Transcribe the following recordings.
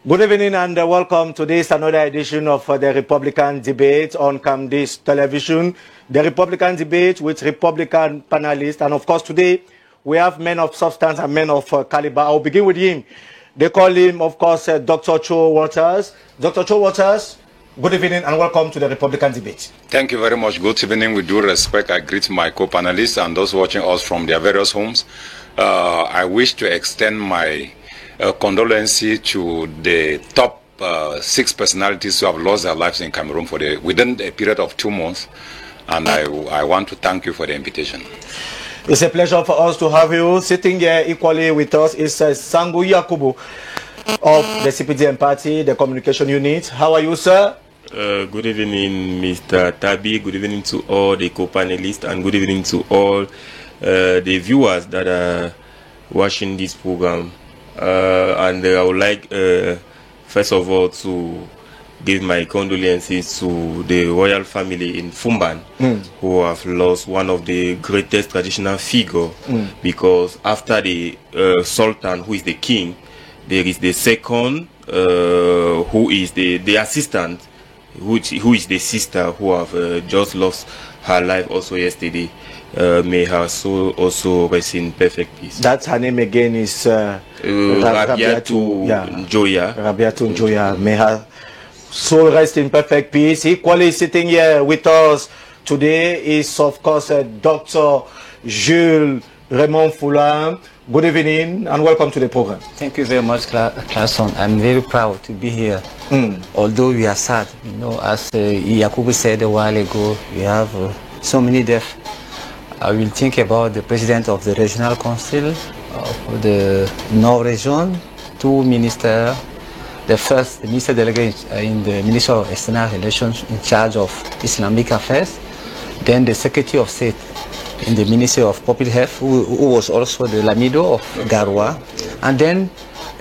Good evening and welcome to this another edition of the Republican Debate on Camdis Television. The Republican Debate with Republican panelists. And of course today we have men of substance and men of caliber. I'll begin with him. They call him, of course, Dr. Cho Waters. Dr. Cho Waters, good evening and welcome to the Republican Debate. Thank you very much. Good evening. With due respect, I greet my co-panelists and those watching us from their various homes. I wish to extend my condolences to the top 6 personalities who have lost their lives in Cameroon within a period of 2 months. And I want to thank you for the invitation. It's a pleasure for us to have you. Sitting here equally with us is Sangu Yakubu of the CPDM party, the communication unit. How are you, sir? Good evening, Mr. Tabi. Good evening to all the co-panelists and good evening to all the viewers that are watching this program. And I would like, first of all, to give my condolences to the royal family in Fumban, who have lost one of the greatest traditional figures, because after the Sultan, who is the king, there is the second, who is the assistant, who is the sister, who have just lost her life also yesterday. May her soul also rest in perfect peace. That's her name again is Rabiatu Njoya. Rabiatu Njoya. May her soul rest in perfect peace. Equally sitting here with us today is, of course, Dr. Jules Raymond Foulam. Good evening and welcome to the program. Thank you very much, Clarkson. I'm very proud to be here. Although we are sad, you know, as Yakubu said a while ago, we have so many deaths. I will think about the president of the regional council of the Nord region, 2 ministers. The first, the minister delegate in the Ministry of External Relations in charge of Islamic affairs. Then the Secretary of State in the Ministry of Public Health, who was also the Lamido of Garoua. And then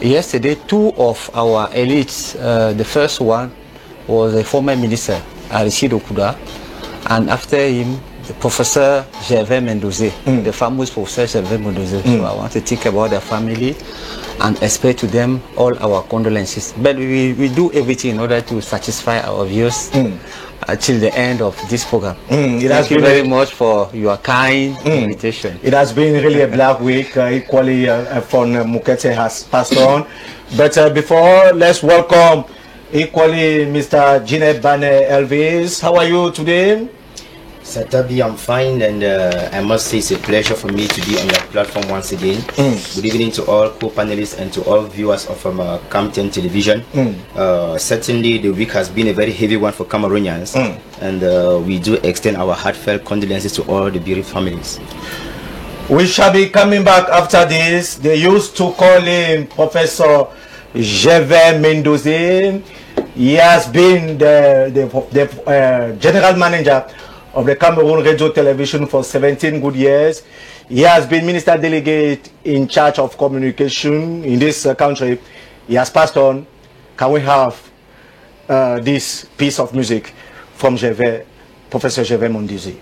yesterday, 2 of our elites. The first one was a former minister, Aristide Okuda, and after him, the Professor Gervais Mendoze, the famous Professor Gervais Mendoze. So I want to think about their family and express to them all our condolences. But we do everything in order to satisfy our viewers till the end of this program. Thank you very much for your kind invitation. It has been really a black week. Equally, Fon Mukete has passed on. But before, let's welcome equally Mr. Ginette Bane Elvis. How are you today? Satabi, I'm fine, and I must say it's a pleasure for me to be on your platform once again. Good evening to all co-panelists and to all viewers of Camden Television. Certainly the week has been a very heavy one for Cameroonians, and we do extend our heartfelt condolences to all the bereaved families. We shall be coming back after this. They used to call him Professor Gervais Mendoze. He has been the general manager of the Cameroon Radio Television for 17 good years. He has been minister delegate in charge of communication in this country. He has passed on. Can we have this piece of music from Professor Gervais Mendoze?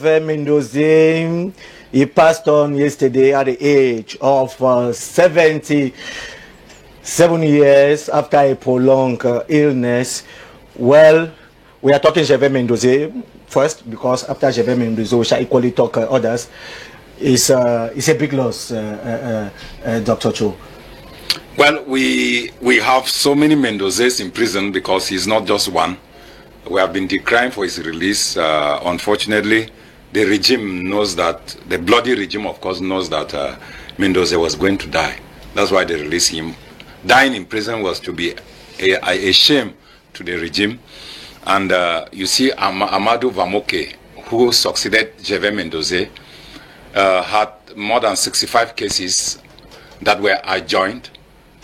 Gervais Mendoza, he passed on yesterday at the age of 77 years after a prolonged illness. Well, we are talking Gervais Mendoza first, because after Gervais Mendoza, we shall equally talk others. It's a big loss, Dr. Cho. Well, we have so many Mendozas in prison because he's not just one. We have been decrying for his release. Unfortunately, the regime knows that, the bloody regime, of course, knows that Mendoza was going to die. That's why they released him. Dying in prison was to be a shame to the regime. And you see, Amadou Vamoke, who succeeded Gervais Mendoza, had more than 65 cases that were adjourned,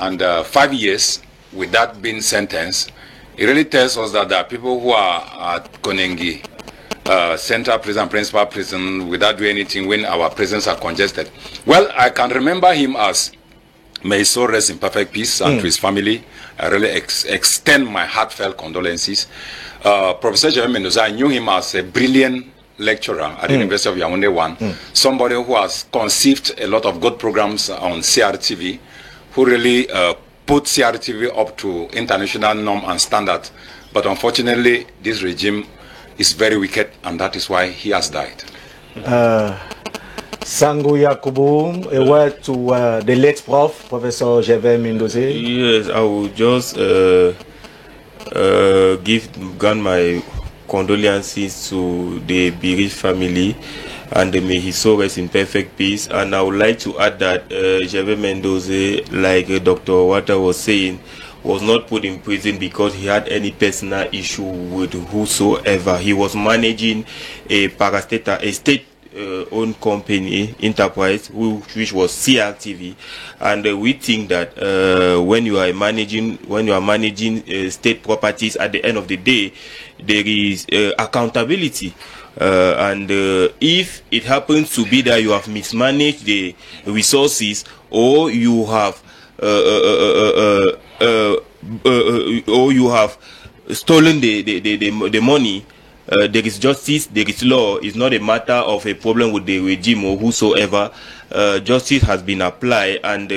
and 5 years with that being sentenced. It really tells us that there are people who are at Konengi Central Prison, Principal Prison, without doing anything when our prisons are congested. Well, I can remember him as, may his soul rest in perfect peace, and to his family, I really extend my heartfelt condolences. Professor Gervais Mendoza, I knew him as a brilliant lecturer at the University of Yaoundé 1, somebody who has conceived a lot of good programs on CRTV, who really put CRTV up to international norm and standard. But unfortunately, this regime is very wicked, and that is why he has died. Sango Yakubu, a word to the late Professor Gervais Mendoza. Yes, I will just give my condolences to the bereaved family, and may his soul rest in perfect peace. And I would like to add that Gervais Mendoza, like Dr. Wata was saying, was not put in prison because he had any personal issue with whosoever. He was managing a parastatal, a state owned company, enterprise, which was CRTV, and we think that when you are managing state properties, at the end of the day, there is accountability. And if it happens to be that you have mismanaged the resources, or you have stolen the money, there is justice, there is law. It's not a matter of a problem with the regime or whosoever. Justice has been applied, and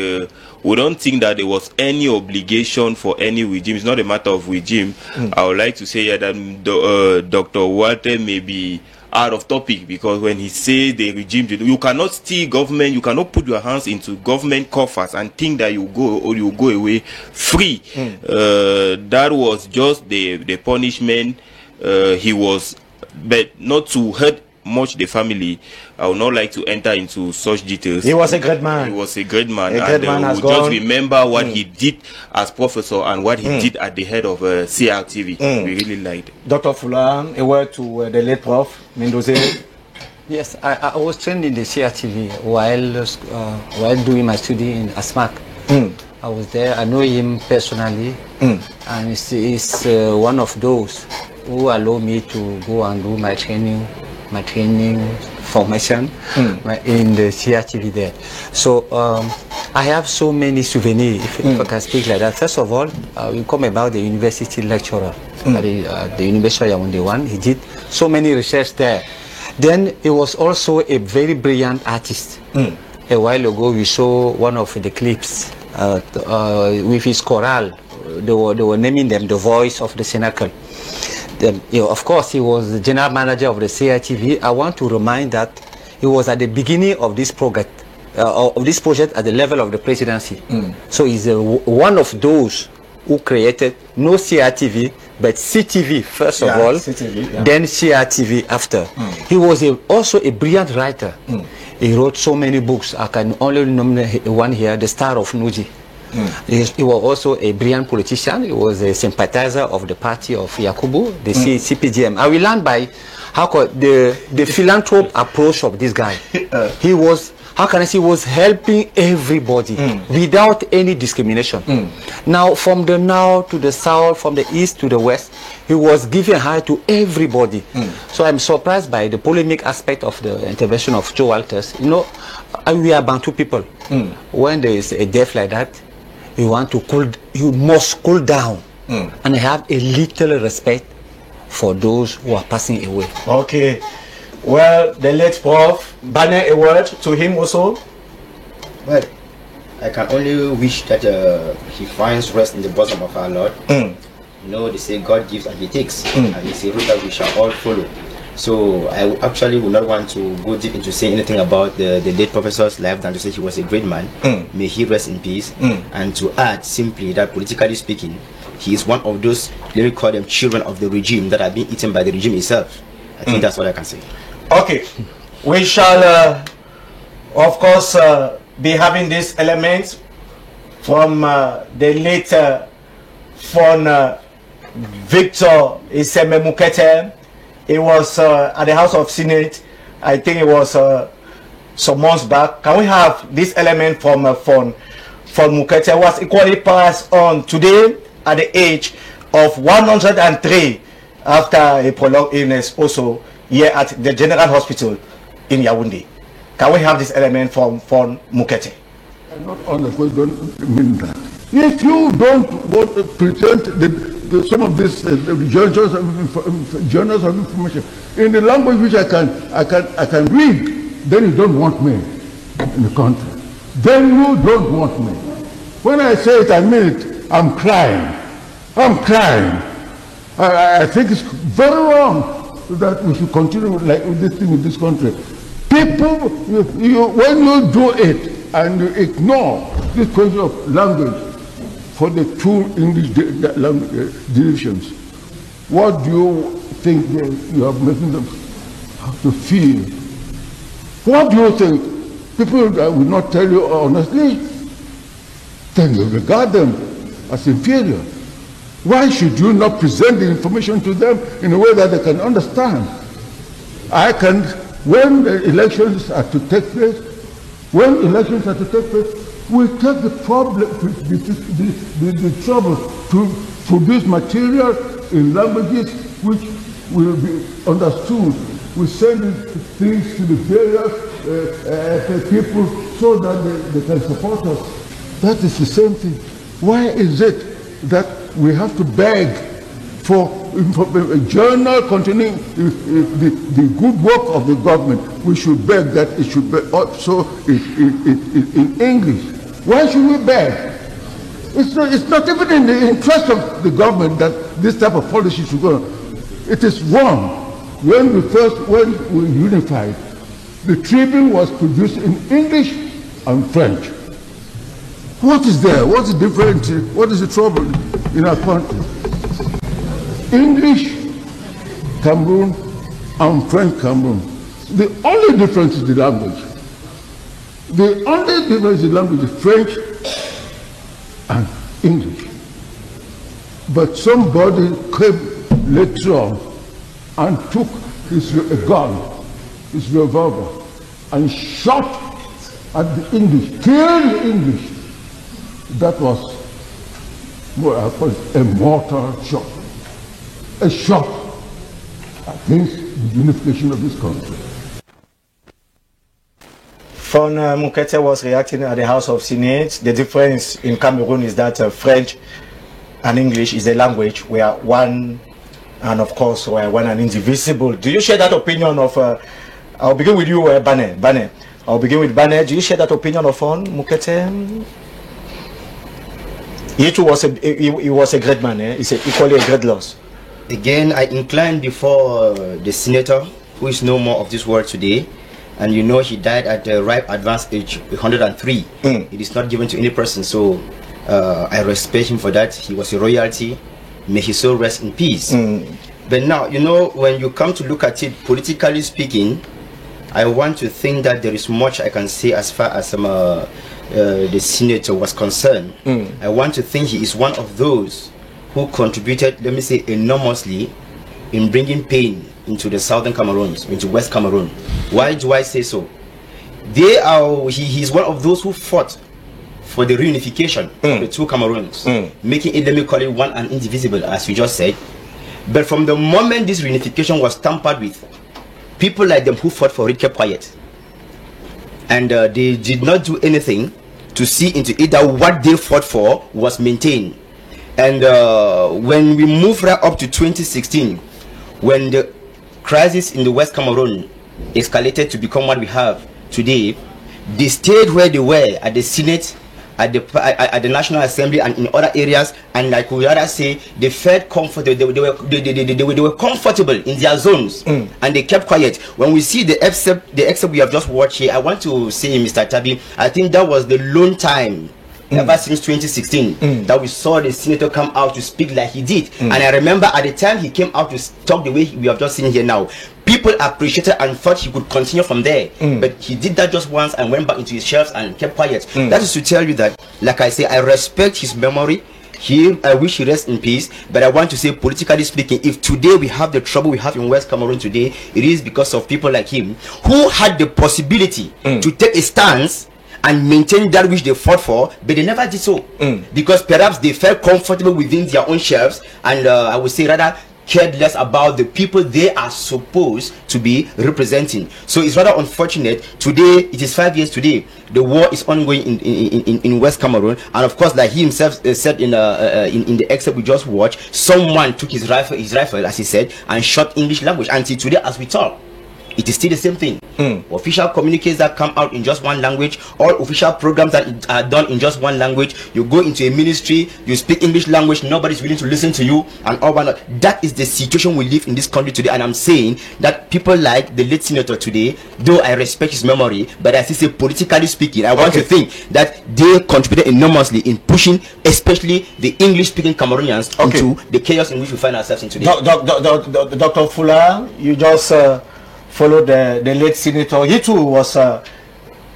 we don't think that there was any obligation for any regime. It's not a matter of regime. I would like to say that Dr. Walter may be out of topic, because when he says the regime, you cannot steal government, you cannot put your hands into government coffers and think that you go away free. That was just the punishment. He was, but not to hurt much the family. I would not like to enter into such details. He was a great man. He was a great man. A great man has we just gone. remember what he did as professor and what he did at the head of CRTV. We really liked it. Dr. Fulan, a word to the late Prof. Mendoza. Yes, I was trained in the CRTV while doing my study in ASMAC. I was there. I know him personally, and he's one of those who allow me to go and do my training formation in the CRTV there. So I have so many souvenirs, if I can speak like that. First of all, we come about the university lecturer at the University of Yaoundé 1. He did so many research there. Then he was also a very brilliant artist. A while ago, we saw one of the clips with his chorale. They were naming them the voice of the Cenacle. Of course, he was the general manager of the CRTV. I want to remind that he was at the beginning of this project at the level of the presidency. So he's one of those who created no CRTV, but CTV first of all, CTV, then CRTV after. He was also a brilliant writer. He wrote so many books. I can only nominate one here, The Star of Nuji. He was also a brilliant politician. He was a sympathizer of the party of Yakubu, the CPGM. I will learn by the philanthrope approach of this guy. He was, how can I say, was helping everybody without any discrimination. Now, from the north to the south, from the east to the west, he was giving high to everybody. So I'm surprised by the polemic aspect of the intervention of Joe Walters. You know, we are Bantu people. When there is a death like that, you must cool down and have a little respect for those who are passing away. Okay. Well, the late Prof. Banner, a word to him also? Well, I can only wish that he finds rest in the bosom of our Lord. You know, they say God gives and he takes, and it's a route that we shall all follow. So I actually would not want to go deep into saying anything about the late professor's life than to say he was a great man. May he rest in peace. And to add simply that politically speaking, he is one of those, let me call them children of the regime that are being eaten by the regime itself. I think that's what I can say. Okay, we shall of course be having this element from the late Fon Victor Iseme Mukete. He was at the House of Senate, I think it was some months back. Can we have this element from Fon Mukete, who was equally passed on today at the age of 103 after a prolonged illness also here at the General Hospital in Yaoundé. Can we have this element from Fon Mukete? I'm not honestly don't mean that. If you don't want to present some of these journals of information in the language which I can read, then you don't want me in the country. Then you don't want me. When I say it, I mean it. I'm crying. I'm crying. I think it's very wrong that we should continue like this thing in this country. People, when you do it and you ignore this question of language for the two English divisions, what do you think you are making them have to feel? What do you think? People will not tell you honestly, then you regard them as inferior. Why should you not present the information to them in a way that they can understand? When the elections are to take place, we take the problem, the trouble to produce material in languages which will be understood. We send things to the various people so that they can support us. That is the same thing. Why is it that we have to beg for a journal containing the good work of the government? We should beg that it should be also in English. Why should we beg? It's not even in the interest of the government that this type of policy should go on. It is wrong. When we unified, the Tribune was produced in English and French. What is there? What's the difference? What is the trouble in our country? English Cameroon and French Cameroon. The only difference is the language. The only difference in language is French and English. But somebody came later on and took a gun, his revolver, and shot at the English, killed the English. That was what I call a mortal shot. A shot against the unification of this country. Fon Mukete was reacting at the House of Senate. The difference in Cameroon is that French and English is a language. We are one, and of course we are one and indivisible. Do you share that opinion of, I'll begin with you, Bane. I'll begin with Bane. Do you share that opinion of Fon Mukete? He too was a great man. He's equally a great loss. Again, I incline before the senator, who is no more of this world today. And you know he died at the ripe advanced age, 103. It is not given to any person, so I respect him for that. He was a royalty. May his soul rest in peace. But now, you know, when you come to look at it, politically speaking, I want to think that there is much I can say as far as the senator was concerned. I want to think he is one of those who contributed, let me say, enormously in bringing pain into the southern Cameroon, into West Cameroon. Why do I say so? He is one of those who fought for the reunification of the two Cameroons, making it, let me call it, one and indivisible, as you just said. But from the moment this reunification was tampered with, people like them who fought for it kept quiet. And they did not do anything to see into it that what they fought for was maintained. And when we move right up to 2016, when the crisis in the West Cameroon escalated to become what we have today, they stayed where they were at the Senate, at the National Assembly, and in other areas, and like we rather say, they felt comfortable. They were comfortable in their zones, and they kept quiet. When we see the excerpt we have just watched here, I want to say, Mr. Tabi, I think that was the lone time ever since 2016 that we saw the senator come out to speak like he did. And I remember at the time he came out to talk the way we have just seen here now, people appreciated and thought he could continue from there. But he did that just once and went back into his shelves and kept quiet. That is to tell you that, like I say, I respect his memory. I wish he rests in peace. But I want to say, politically speaking, if today we have the trouble we have in West Cameroon today, it is because of people like him who had the possibility to take a stance and maintain that which they fought for, but they never did so, because perhaps they felt comfortable within their own shelves, and I would say rather cared less about the people they are supposed to be representing. So it's rather unfortunate. Today, it is 5 years today, the war is ongoing in West Cameroon, and of course, like he himself said in the excerpt we just watched, someone took his rifle, as he said, and shot English language. Until today, as we talk, it is still the same thing. Official communiques that come out in just one language, all official programs that are done in just one language. You go into a ministry, you speak English language, nobody's willing to listen to you, and all that. That is the situation we live in this country today. And I'm saying that people like the late senator today, though I respect his memory, but I still say, politically speaking, I want to think that they contributed enormously in pushing, especially the English-speaking Cameroonians, into the chaos in which we find ourselves in today. Dr. Fuller, you just followed the late senator. He too was a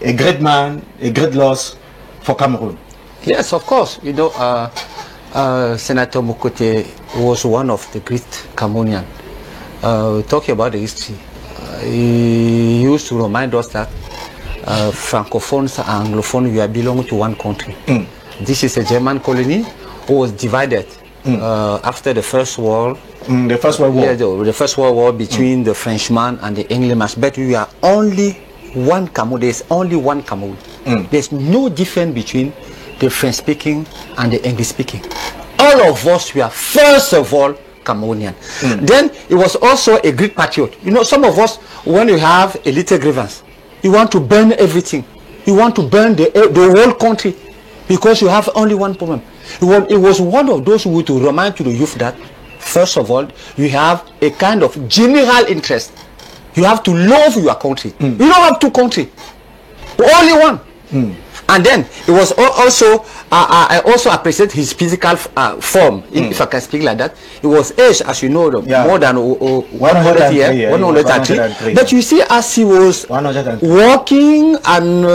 great man, a great loss for Cameroon. Yes, of course. You know, Senator Mukote was one of the great Cameroonian. Talking about the history, he used to remind us that Francophones and Anglophones, we are belonging to one country. This is a German colony who was divided after the First World. The First World War. Yeah, the First World War between the Frenchman and the Englishman. But we are only one Cameroon. There's only one Cameroon. There's no difference between the French-speaking and the English-speaking. All of us, we are first of all Cameroonian. Then he was also a Greek patriot. You know, some of us, when you have a little grievance, you want to burn everything. You want to burn the whole country because you have only one problem. It was one of those who would remind to the youth that, first of all, you have a kind of general interest. You have to love your country. You don't have two countries, only one. And then it was also, I also appreciate his physical form, if I can speak like that. It was aged, as you know, more than 100 years, 103. But you see, as he was walking and,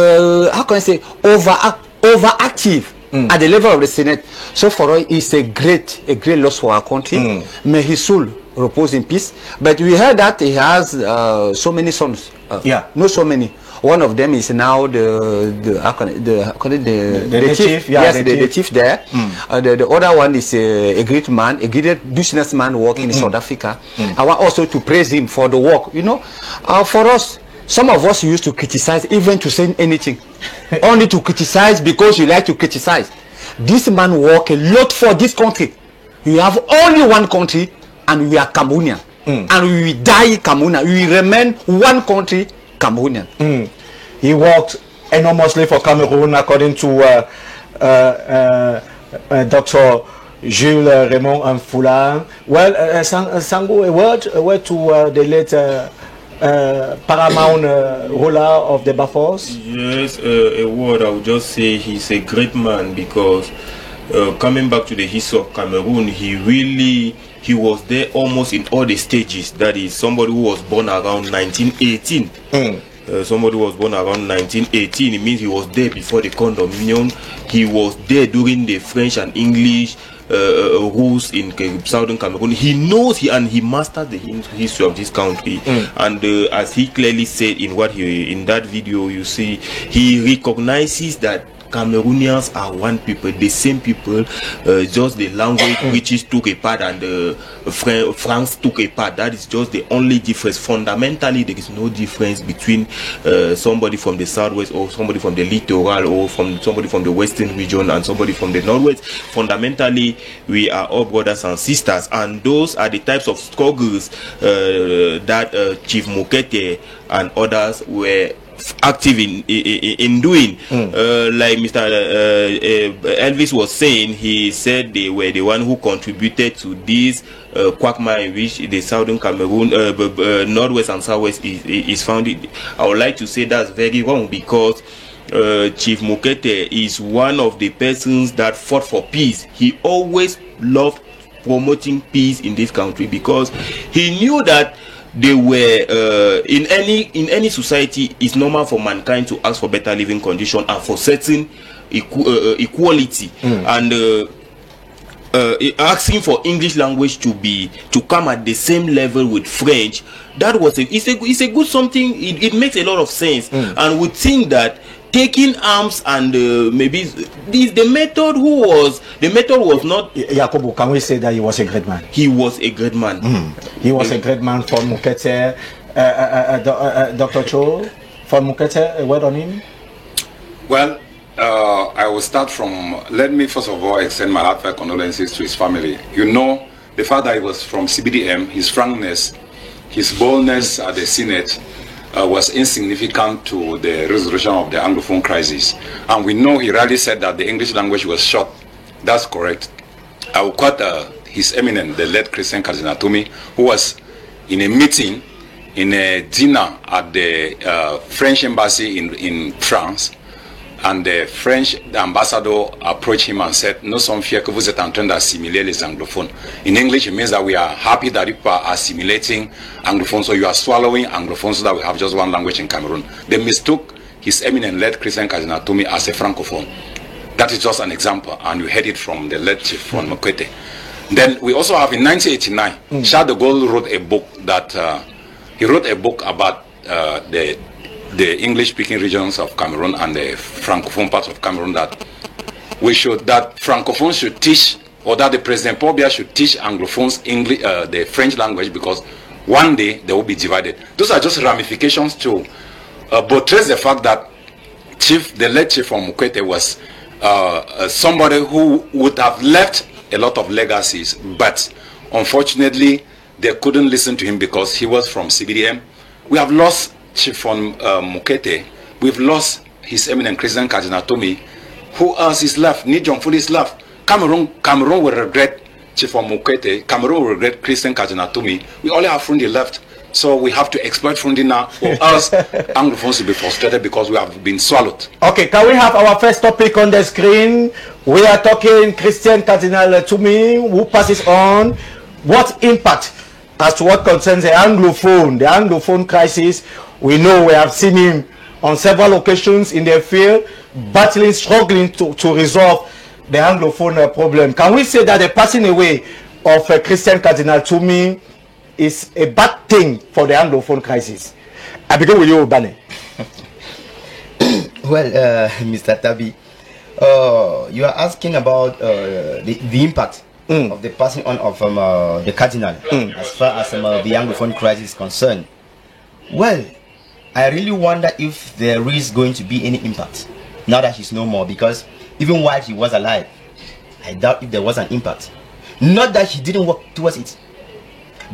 how can I say, overactive. At the level of the Senate. So for us, it's a great loss for our country. May his soul repose in peace. But we heard that he has so many sons. Not so many. One of them is now the chief. The chief there. The other one is a great man, a great businessman working in South Africa. I want also to praise him for the work. You know, for us, some of us used to criticize, even to say anything, only to criticize because you like to criticize. This man worked a lot for this country. We have only one country, and we are Cameroonian. And we will die Cameroonian. We will remain one country, Cameroonian. He worked enormously for Cameroon, according to Dr. Jules Raymond and Fuller. Well, Sango, a word to the late paramount ruler of the Bafors? Yes, a word I would just say he's a great man, because coming back to the history of Cameroon, he was there almost in all the stages. That is, somebody who was born around 1918. Somebody who was born around 1918, it means he was there before the condominium. He was there during the French and English rules in southern Cameroon. He knows and he mastered the history of this country. And as he clearly said in that video, you see, he recognizes that Cameroonians are one people, the same people, just the language British took a part and France took a part. That is just the only difference. Fundamentally, there is no difference between somebody from the southwest or somebody from the littoral or from somebody from the western region and somebody from the northwest. Fundamentally, we are all brothers and sisters, and those are the types of struggles that Chief Mokete and others were active in doing. Like Mr. Elvis was saying, he said they were the one who contributed to this quagmire in which the southern Cameroon, northwest and southwest is founded. I would like to say that's very wrong, because Chief Mokete is one of the persons that fought for peace. He always loved promoting peace in this country, because he knew that they were in any society, it's normal for mankind to ask for better living condition and for certain equality, and asking for English language to come at the same level with French, that was it's a good something. It makes a lot of sense, and we think that taking arms and maybe the method was not. Yakubu, can we say that he was a great man? He was a great man. He was a great man for Mokete. Dr. Cho, for Mokete, a word on him? Well, I will start from, let me first of all extend my heartfelt condolences to his family. You know, the fact that he was from CBDM, his frankness, his boldness at the Senate, was insignificant to the resolution of the Anglophone crisis. And we know he rarely said that the English language was short. That's correct. I will quote His Eminence, the late Christian Cardinal Tumi, who was in a meeting, in a dinner at the French embassy in France, and the French ambassador approached him and said, "Nous sommes fiers que vous êtes en train d'assimiler les anglophones." In English, it means that we are happy that people are assimilating anglophones, so you are swallowing anglophones so that we have just one language in Cameroon. They mistook His Eminence late Christian Cardinal Tumi as a francophone. That is just an example, and you heard it from the late Chief from Mokete. Then we also have in 1989, Charles de Gaulle wrote a book that he wrote a book about the English-speaking regions of Cameroon and the francophone parts of Cameroon, that francophones should teach, or that the President Paul Biya should teach anglophones English, the French language, because one day they will be divided. Those are just ramifications to buttress the fact that the late Chief from Mokete was somebody who would have left a lot of legacies, but unfortunately they couldn't listen to him because he was from CBDM. We have lost Chief from Mokete. We've lost His Eminent Christian Cardinal Tumi. Who else is left? Ni John Fool is left. Cameroon will regret Chief from Mokete. Cameroon will regret Christian Cardinal Tumi. We only have Frundi left. So we have to exploit Frundi now, for us Anglophones to be frustrated because we have been swallowed. Okay, can we have our first topic on the screen? We are talking Christian Cardinal Tumi, who passes on. What impact as to what concerns the Anglophone crisis? We know, we have seen him on several occasions in the field, battling, struggling to resolve the Anglophone problem. Can we say that the passing away of Christian Cardinal Tumi is a bad thing for the Anglophone crisis? I begin with you, Bane. Well, Mr. Tabi, you are asking about the impact of the passing on of the Cardinal as far as the Anglophone crisis is concerned. Well, I really wonder if there is going to be any impact now that he's no more, because even while he was alive, I doubt if there was an impact. Not that he didn't work towards it,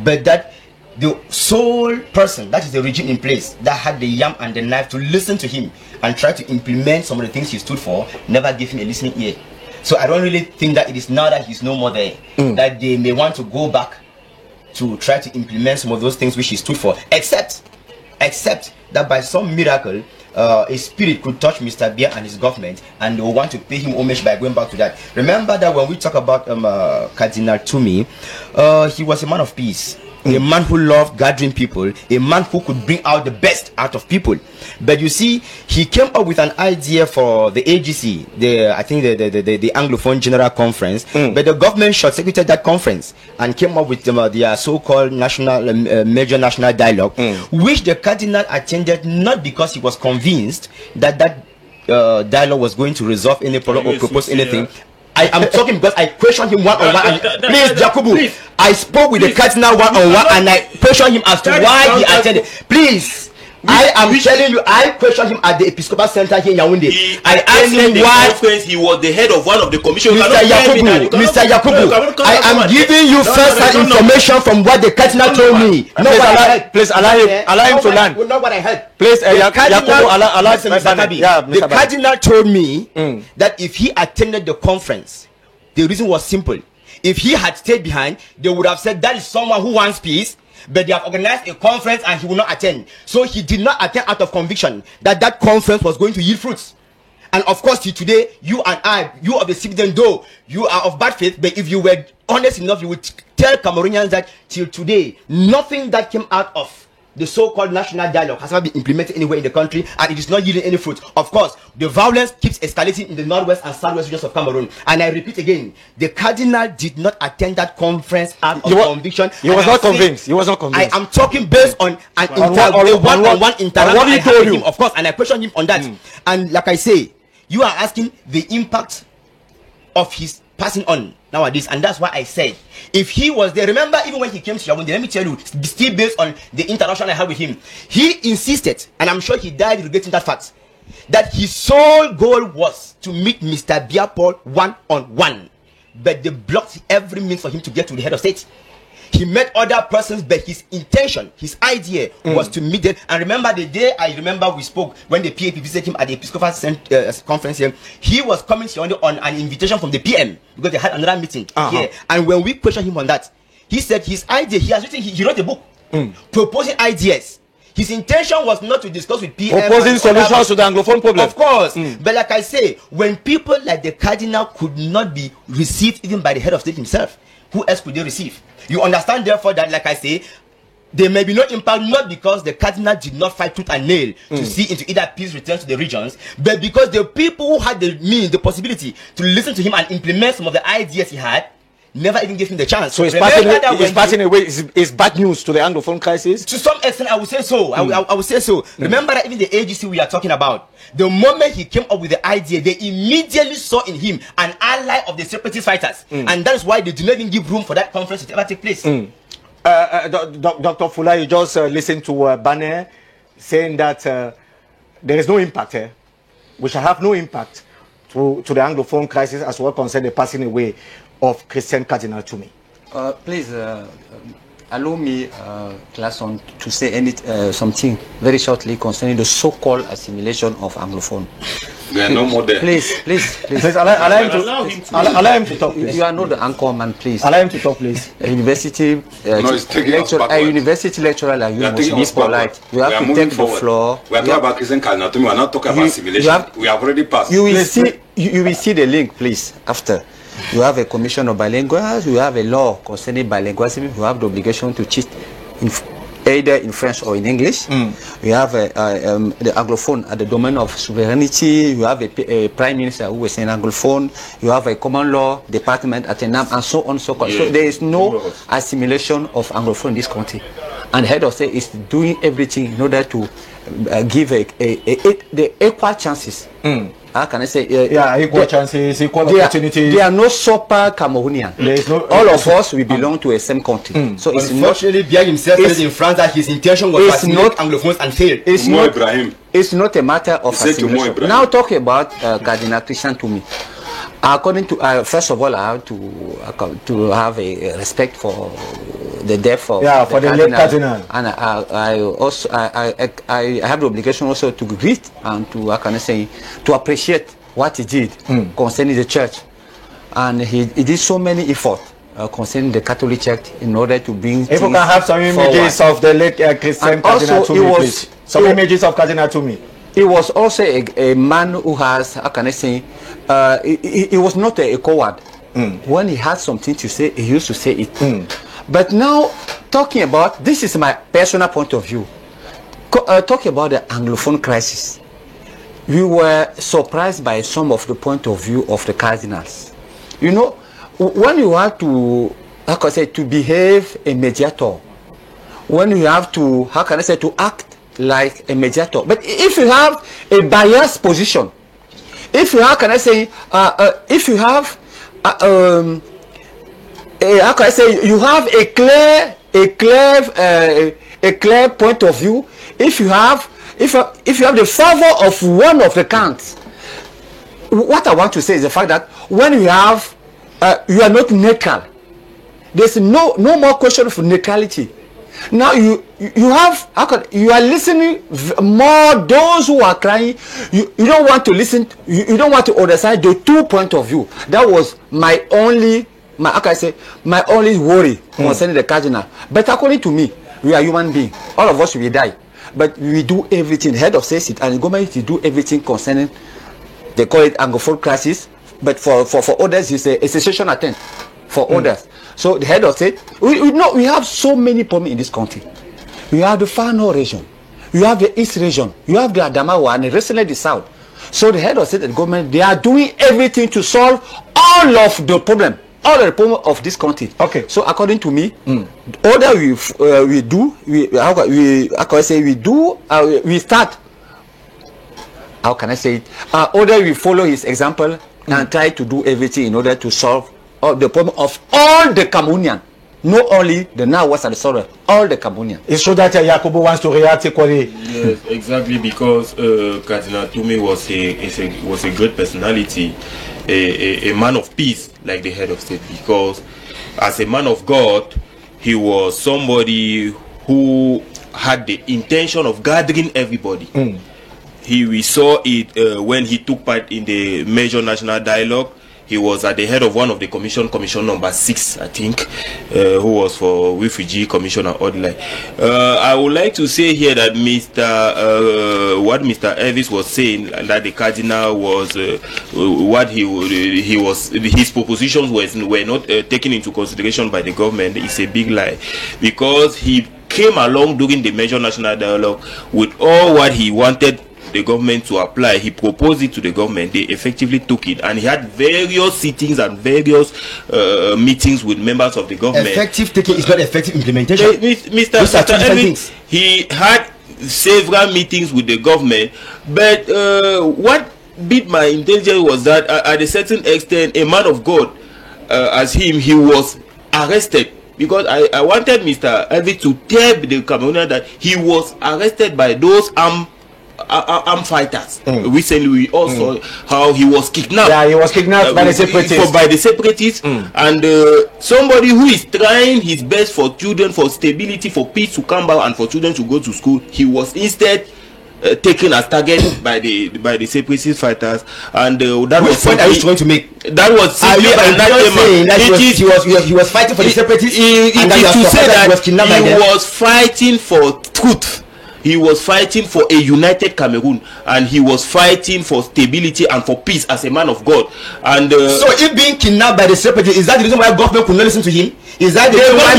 but that the sole person, that is the regime in place, that had the yam and the knife to listen to him and try to implement some of the things he stood for, never gave him a listening ear. So I don't really think that it is now that he's no more there, that they may want to go back to try to implement some of those things which he stood for, except that by some miracle a spirit could touch Mr. Biya and his government, and they will want to pay him homage by going back to that. Remember that when we talk about Cardinal Tumi, he was a man of peace, a man who loved gathering people, a man who could bring out the best out of people. But you see, he came up with an idea for the AGC, I think the Anglophone General Conference, but the government short-circuited that conference and came up with their so-called national major national dialogue, which the Cardinal attended not because he was convinced that dialogue was going to resolve any problem or propose anything. I am talking because I questioned him one-on-one. Please, Jacobu, I spoke with the cardinal one-on-one and I questioned him as to why he attended. Please. I am telling you, I questioned him at the Episcopal Center here in Yaoundé. I asked him why he was the head of one of the commissions. Mr. Yakubu, I am giving you first-hand information from what the cardinal told me. Please allow him to land. Not what I heard. Please, Yakubu, allow the cardinal told me that if he attended the conference, the reason was simple. If he had stayed behind, they would have said that is someone who wants peace. But they have organized a conference and he will not attend. So he did not attend out of conviction that that conference was going to yield fruits. And of course, today, you and I, you of the citizen, though you are of bad faith, but if you were honest enough, you would tell Cameroonians that till today, nothing that came out of the so-called national dialogue has not been implemented anywhere in the country, and it is not yielding any fruit. Of course, the violence keeps escalating in the northwest and southwest regions of Cameroon. And I repeat again, the cardinal did not attend that conference out of conviction. He was not convinced. He was not convinced. I am talking based on an one-on-one interaction I had with him, of course, and I questioned him on that. And like I say, you are asking the impact of his passing on nowadays, and that's why I said if he was there, remember even when he came to Yaoundé, let me tell you, still based on the interaction I had with him, he insisted, and I'm sure he died regretting that fact, that his sole goal was to meet Mr. Biya-Paul one-on-one, but they blocked every means for him to get to the head of state. He met other persons, but his intention, his idea was to meet them. And remember the day I remember we spoke when the PAP visited him at the Episcopal conference here, he was coming on an invitation from the PM because they had another meeting here. And when we questioned him on that, he said his idea, he has written, he wrote a book proposing ideas. His intention was not to discuss with PM. Proposing solutions to the Anglophone problem. Of course. But like I say, when people like the cardinal could not be received even by the head of state himself, who else could they receive? You understand, therefore, that, like I say, there may be no impact, not because the cardinal did not fight tooth and nail to see into either peace returns to the regions, but because the people who had the means, the possibility to listen to him and implement some of the ideas he had, never even gave him the chance. So it's passing away. It's bad news to the Anglophone crisis. To some extent, I would say so. I would say so. Remember that even the AGC we are talking about, the moment he came up with the idea, they immediately saw in him an ally of the separatist fighters, and that is why they did not even give room for that conference to ever take place. Dr. Fuller, you just listened to Banner saying that there is no impact here. We shall have no impact to the Anglophone crisis as well concerned the passing away of Christian Cardinal Tumi. Please allow me, Classon, to say something very shortly concerning the so-called assimilation of Anglophone. We are no more there. Please allow him to talk, please. You are not the anchor man, please. Allow him to talk, please. A university lecturer like you must be polite. You have to take the floor. We are talking about Christian Cardinal Tumi. We are not talking about assimilation. We have already passed. You will see the link, please, after. You have a commission of bilinguals, you have a law concerning bilingualism, you have the obligation to teach either in French or in English. You have the Anglophone at the domain of sovereignty, you have a prime minister who is an Anglophone, you have a common law department at ENAM, and so on, so on. So there is no assimilation of Anglophone in this country. And the head of state is doing everything in order to give the equal chances. How can I say? Equal chances, equal opportunity. There are no super Cameroonians. All of us, we belong to a same country. So it's unfortunately, Biya himself said in France that his intention was to assimilate Anglophones and fail. It's not a matter of assimilation. Now talk about Cardinal Christian Tumi. According to, first of all, I have to have a respect for the death of the late cardinal, and I also I have the obligation also to greet and to, how can I say, to appreciate what he did concerning the church, and he did so many efforts concerning the Catholic Church in order to bring. If we can have some images of the late Christian Cardinal Tumi, please. Some images of Cardinal Tumi. He was also a man who has, how can I say, he was not a coward. When he had something to say, he used to say it. But now, talking about, this is my personal point of view, talking about the Anglophone crisis, we were surprised by some of the point of view of the cardinals. You know, when you have to, how can I say, to behave a mediator, when you have to, how can I say, to act like a mediator. But if you have a biased position, if you, how can I say, if you have, how can I say, you have a clear point of view. If you have, if you have the favor of one of the counts, what I want to say is the fact that when you have, you are not neutral. There's no more question of neutrality. Now you have, you are listening more those who are crying. You don't want to listen. You don't want to understand the two point of view. That was my only worry concerning the cardinal. But according to me, we are human beings. All of us will die. But we do everything. Head of says it, and the government will do everything concerning. They call it Anglophone crisis. But for others, it's a secession attempt. For others. So the head of state, we have so many problems in this country. You have the Far North region, you have the East region, you have the Adamawa and recently the South. So the head of state and government, they are doing everything to solve all of the problem of this country. Okay. So according to me, all that we start. How can I say it? All that we follow his example and try to do everything in order to solve the problem of all the Cameroonians, not only the Nawas and the Sora, all the Cameroonians. It's true that Yakubu wants to react equally. Yes, exactly, because Cardinal Toumé was a great personality, a man of peace, like the head of state. Because as a man of God, he was somebody who had the intention of gathering everybody. We saw it when he took part in the major national dialogue. He was at the head of one of the commission number 6, I think, who was for Refugee Commissioner Odlai. I would like to say here that what Mr. Elvis was saying, that the cardinal was his propositions were not taken into consideration by the government, is a big lie, because he came along during the major national dialogue with all what he wanted the government to apply. He proposed it to the government. They effectively took it, and he had various sittings and various meetings with members of the government. Effective taking is not effective implementation. Mr. Elvis, he had several meetings with the government, but what beat my intelligence was that at a certain extent, a man of God as him, he was arrested. Because I wanted Mr. Elvis to tell the Cameroonians that he was arrested by those armed fighters. Recently we also how he was kidnapped. Yeah, he was kidnapped by the separatists. And somebody who is trying his best for children, for stability, for peace to come back, and for children to go to school, he was instead taken as target by the separatist fighters. And that Which was point are you trying to make? That was simply he was fighting for the separatists, and that to say that he was kidnapped by he them. was fighting for truth. He was fighting for a united Cameroon, and he was fighting for stability and for peace as a man of God. And so, if being kidnapped by the separatists, is that the reason why government could not listen to him? Is that the reason why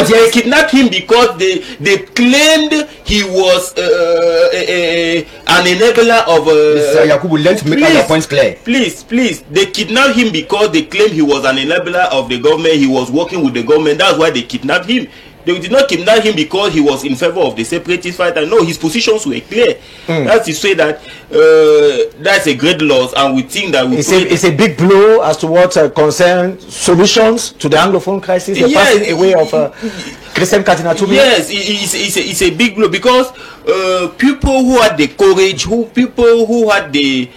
they kidnapped him? Because they claimed he was an enabler of. Mr. Yakubu, let's make our points clear. Please, they kidnapped him because they claimed he was an enabler of the government. He was working with the government. That's why they kidnapped him. They did not kidnap him because he was in favor of the separatist fighter. No, his positions were clear. That's to say that that's a great loss, and we think that it's a big blow as to what concerns solutions to the Anglophone crisis. The passing away of Christian Cardinal Toumé. Yes, it's a big blow, because people who had the courage, people who had the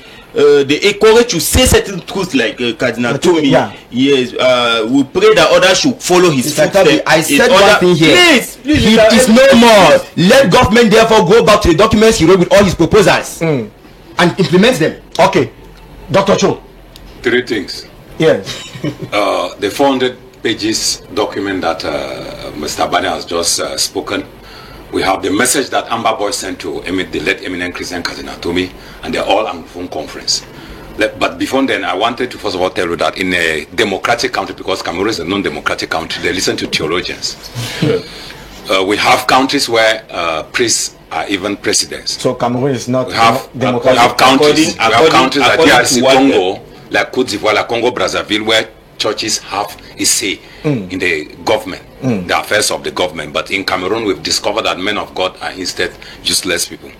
courage to say certain truths, like Cardinal Toumé. Yes, we pray that others should follow his footsteps. I said one thing here. Please, he is no more. Let government therefore go back to the documents he wrote with all his proposals and implement them. Okay, Dr. Cho. 3 things. Yes. The 400 pages document that Mr. Bani has just spoken. We have the message that Amber Boy sent to the late eminent Christian Cardinal Toumé, and they're all on phone conference. But before then, I wanted to first of all tell you that in a democratic country, because Cameroon is a non-democratic country, they listen to theologians. We have countries where priests are even presidents. So Cameroon is not democratic. We have countries like DRC Congo, like Côte d'Ivoire, like Congo Brazzaville, where churches have a say in the government, the affairs of the government. But in Cameroon, we've discovered that men of God are instead useless people.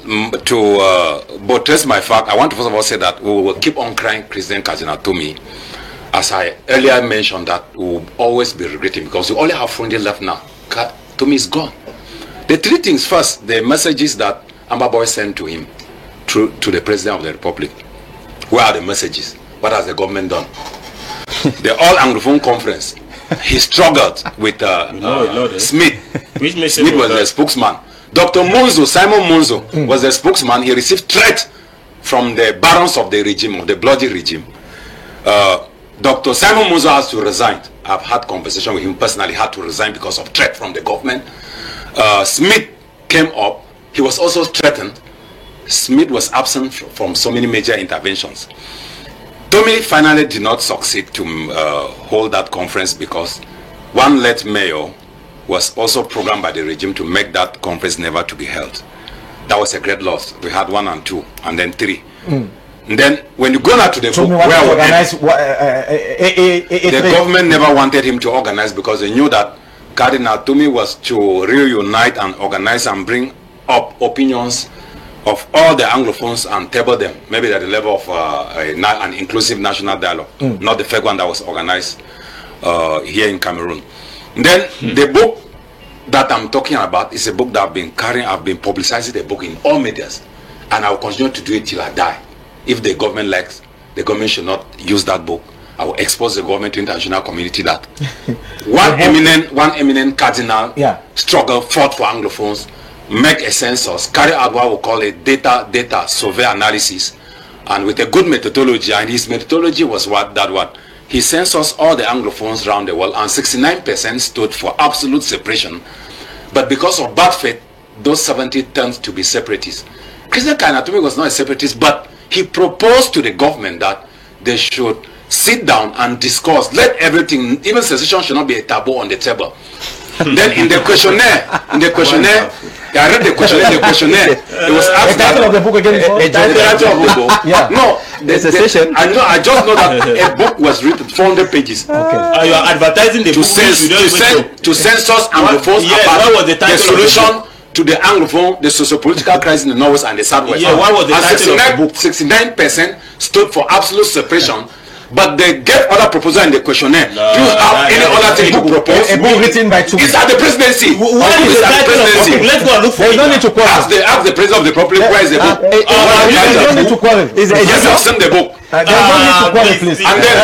to buttress my fact, I want to first of all say that we will keep on crying Christian Cardinal Tumi. As I earlier mentioned, that we will always be regretting because we only have Funde left now. Tumi is gone. The three things: first, the messages that Amba Boy sent to him, to the President of the Republic. Where are the messages? What has the government done? The All Anglophone Conference. He struggled with Smith. Smith was the spokesman. Dr. Monzo, Simon Monzo, was the spokesman. He received threat from the barons of the regime, of the bloody regime. Dr. Simon Monzo has to resign. I've had conversation with him personally. Had to resign because of threat from the government. Smith came up. He was also threatened. Smith was absent from so many major interventions. Tumi finally did not succeed to hold that conference because one late mayor was also programmed by the regime to make that conference never to be held. That was a great loss. We had 1 and 2 and then 3. And then when you go now to the book, the government never wanted him to organize because they knew that Cardinal Tumi was to reunite and organize and bring up opinions of all the Anglophones and table them, maybe at the level of an inclusive national dialogue, not the fake one that was organized here in Cameroon. And then the book that I'm talking about is a book that I've been carrying, I've been publicizing the book in all medias, and I will continue to do it till I die. If the government likes, the government should not use that book. I will expose the government to international community that one eminent cardinal struggle, fought for Anglophones, make a census, carry out what we call a data survey analysis, and with a good methodology. And his methodology was what he censused all the Anglophones around the world, and 69% stood for absolute separation. But because of bad faith, those 70 turned to be separatists. Christian Cardinal Tumi was not a separatist, but he proposed to the government that they should sit down and discuss. Let everything, even secession, should not be a taboo on the table. Then in the questionnaire, I read the questionnaire. It was asked the title of the book again. The title of the book. No, I just know that a book was written 400 pages. Okay. You are advertising the book to census Anglophones about the solution to the Anglophone, the socio-political crisis in the Northwest and the Southwest. Yeah, what was the title of the book? 69% stood for absolute separation. But they gave other proposals in the questionnaire. Do you have any other thing to propose? A book written by two. It's at the presidency. What is the title of the book? Let's go and look for it. No need to quarrel. Ask the president of the Republic where is the book. You don't need to quarrel. Yes, I've seen the book. There's no need to quarrel, please. And then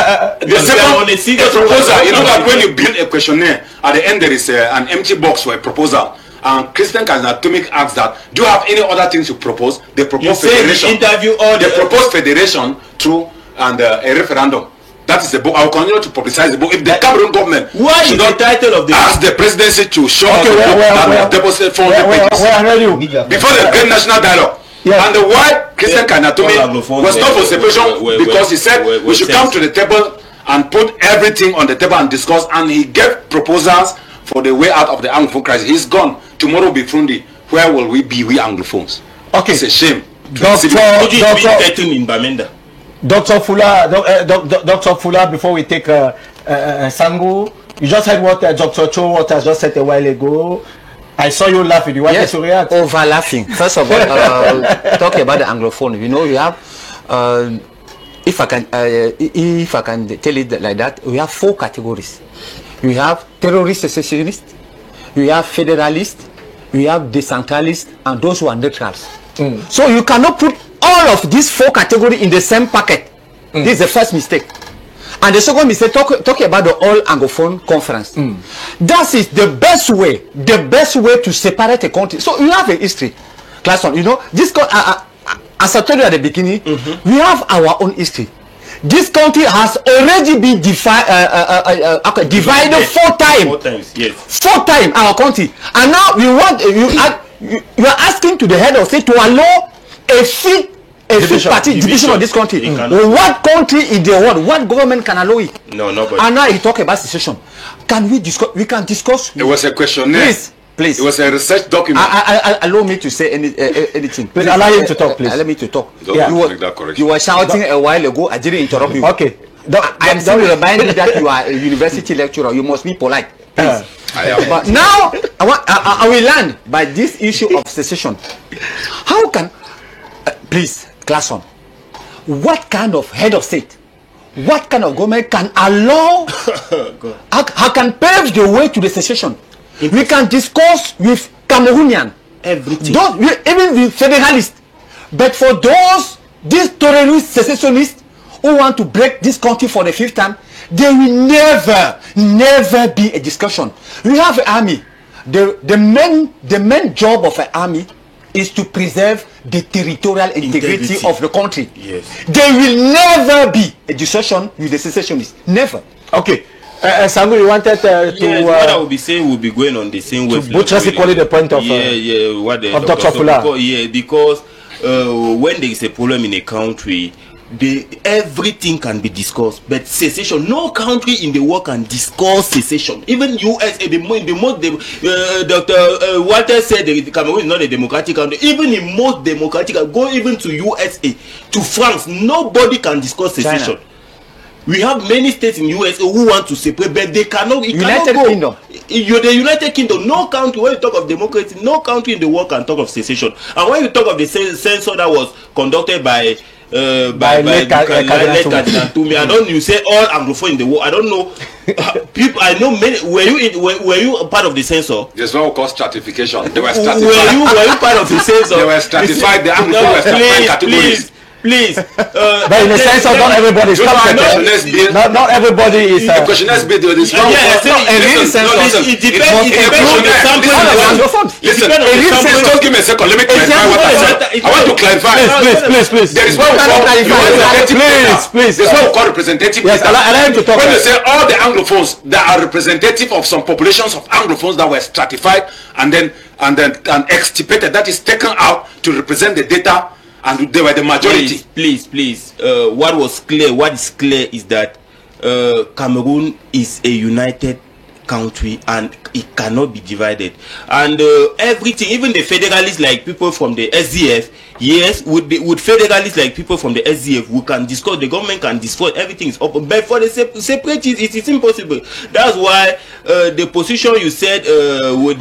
the second proposal, you know that when you build a questionnaire, at the end there is an empty box for a proposal. And Christian Cardinal Tumi asks that, do you have any other things to propose? They propose federation. They propose federation through and a referendum. That is the book. I will continue to publicize the book. If the Cameroon government should not title of the ask the presidency to show us the book that was deposited 400 pages before the Great National Dialogue. And the why Christian Cardinal Tumi was not for separation because he said we should come to the table and put everything on the table and discuss, and he gave proposals for the way out of the Anglophone crisis. He's gone. Tomorrow will be Fundi. Where will we be, we Anglophones? Okay. It's a shame. Dr. Fuller, before we take Sangu, you just heard what Dr. Cho has just said a while ago. I saw you laughing. You wanted to react? Over laughing. First of all, talking about the Anglophone, you know, we have, if I can tell it like that, we have 4 categories. We have terrorist secessionists, we have federalists, we have decentralists, and those who are neutrals. So you cannot put all of these 4 categories in the same packet. This is the first mistake. And the second mistake, talking about the All Anglophone Conference. That is the best way to separate a country. So you have a history, class one. You know, this as I told you at the beginning, we have our own history. This country has already been divided 4 times. 4 times, yes. 4 times our country, and now you are asking to the head of state to allow a fifth party division of this country. What country in the world, what government can allow it? No, nobody. And now he talk about secession. Can we discuss? We can discuss. It was a questionnaire. Please. It was a research document. Allow me to say anything. Please allow him to talk, please. Allow me to talk. You were shouting a while ago. I didn't interrupt you. Okay. I am still reminding you that you are a university lecturer. You must be polite. But now I will land by this issue of secession. How can please, Classon, what kind of head of state, what kind of government can allow, how can pave the way to the secession? We can discuss with Cameroonian, everything, even the federalists, but for these terrorist secessionists who want to break this country for the 5th time, there will never be a discussion. We have an army. The main job of an army is to preserve the territorial integrity of the country. Yes. There will never be a discussion with the secessionists. Never. Okay. Sango, you wanted to... what I will be saying will be going on the same way. But just equally the point of... what the of Dr. Fuller. Because when there is a problem in a country, everything can be discussed, but secession, no country in the world can discuss secession. Even USA, Dr. Walter said the Cameroon is not a democratic country. Even in most democratic, go even to USA, to France, nobody can discuss secession. China. We have many states in USA who want to separate, but they cannot. United Kingdom. You're the United Kingdom. No country, when you talk of democracy, no country in the world can talk of secession. And when you talk of the census that was conducted by Cardinal Toumi, I don't. You say all Anglophone in the world. I don't know. People, I know many. Were you a part of the census? There's no cause stratification. They were stratified. Were you part of the census? They were stratified. The Anglophone were stratified categories. Please. But in the sense of not everybody is competent. Not everybody is. The questionnaires bid with this. It depends on the sample. Listen, just give me a second. Let me clarify what I said. I want to clarify. Please. There is what we call representative. Please. There's what we call representative. Yes, allow him to talk. When you say all the Anglophones that are representative of some populations of Anglophones that were stratified and extirpated, that is taken out to represent the data. And they were the majority. Please. What is clear is that Cameroon is a united country and it cannot be divided. And everything, even the federalists, like people from the SDF, yes, would federalists like people from the SDF, we can discuss, the government can discuss, everything is open. But for the separatists, it is impossible. That's why the position you said with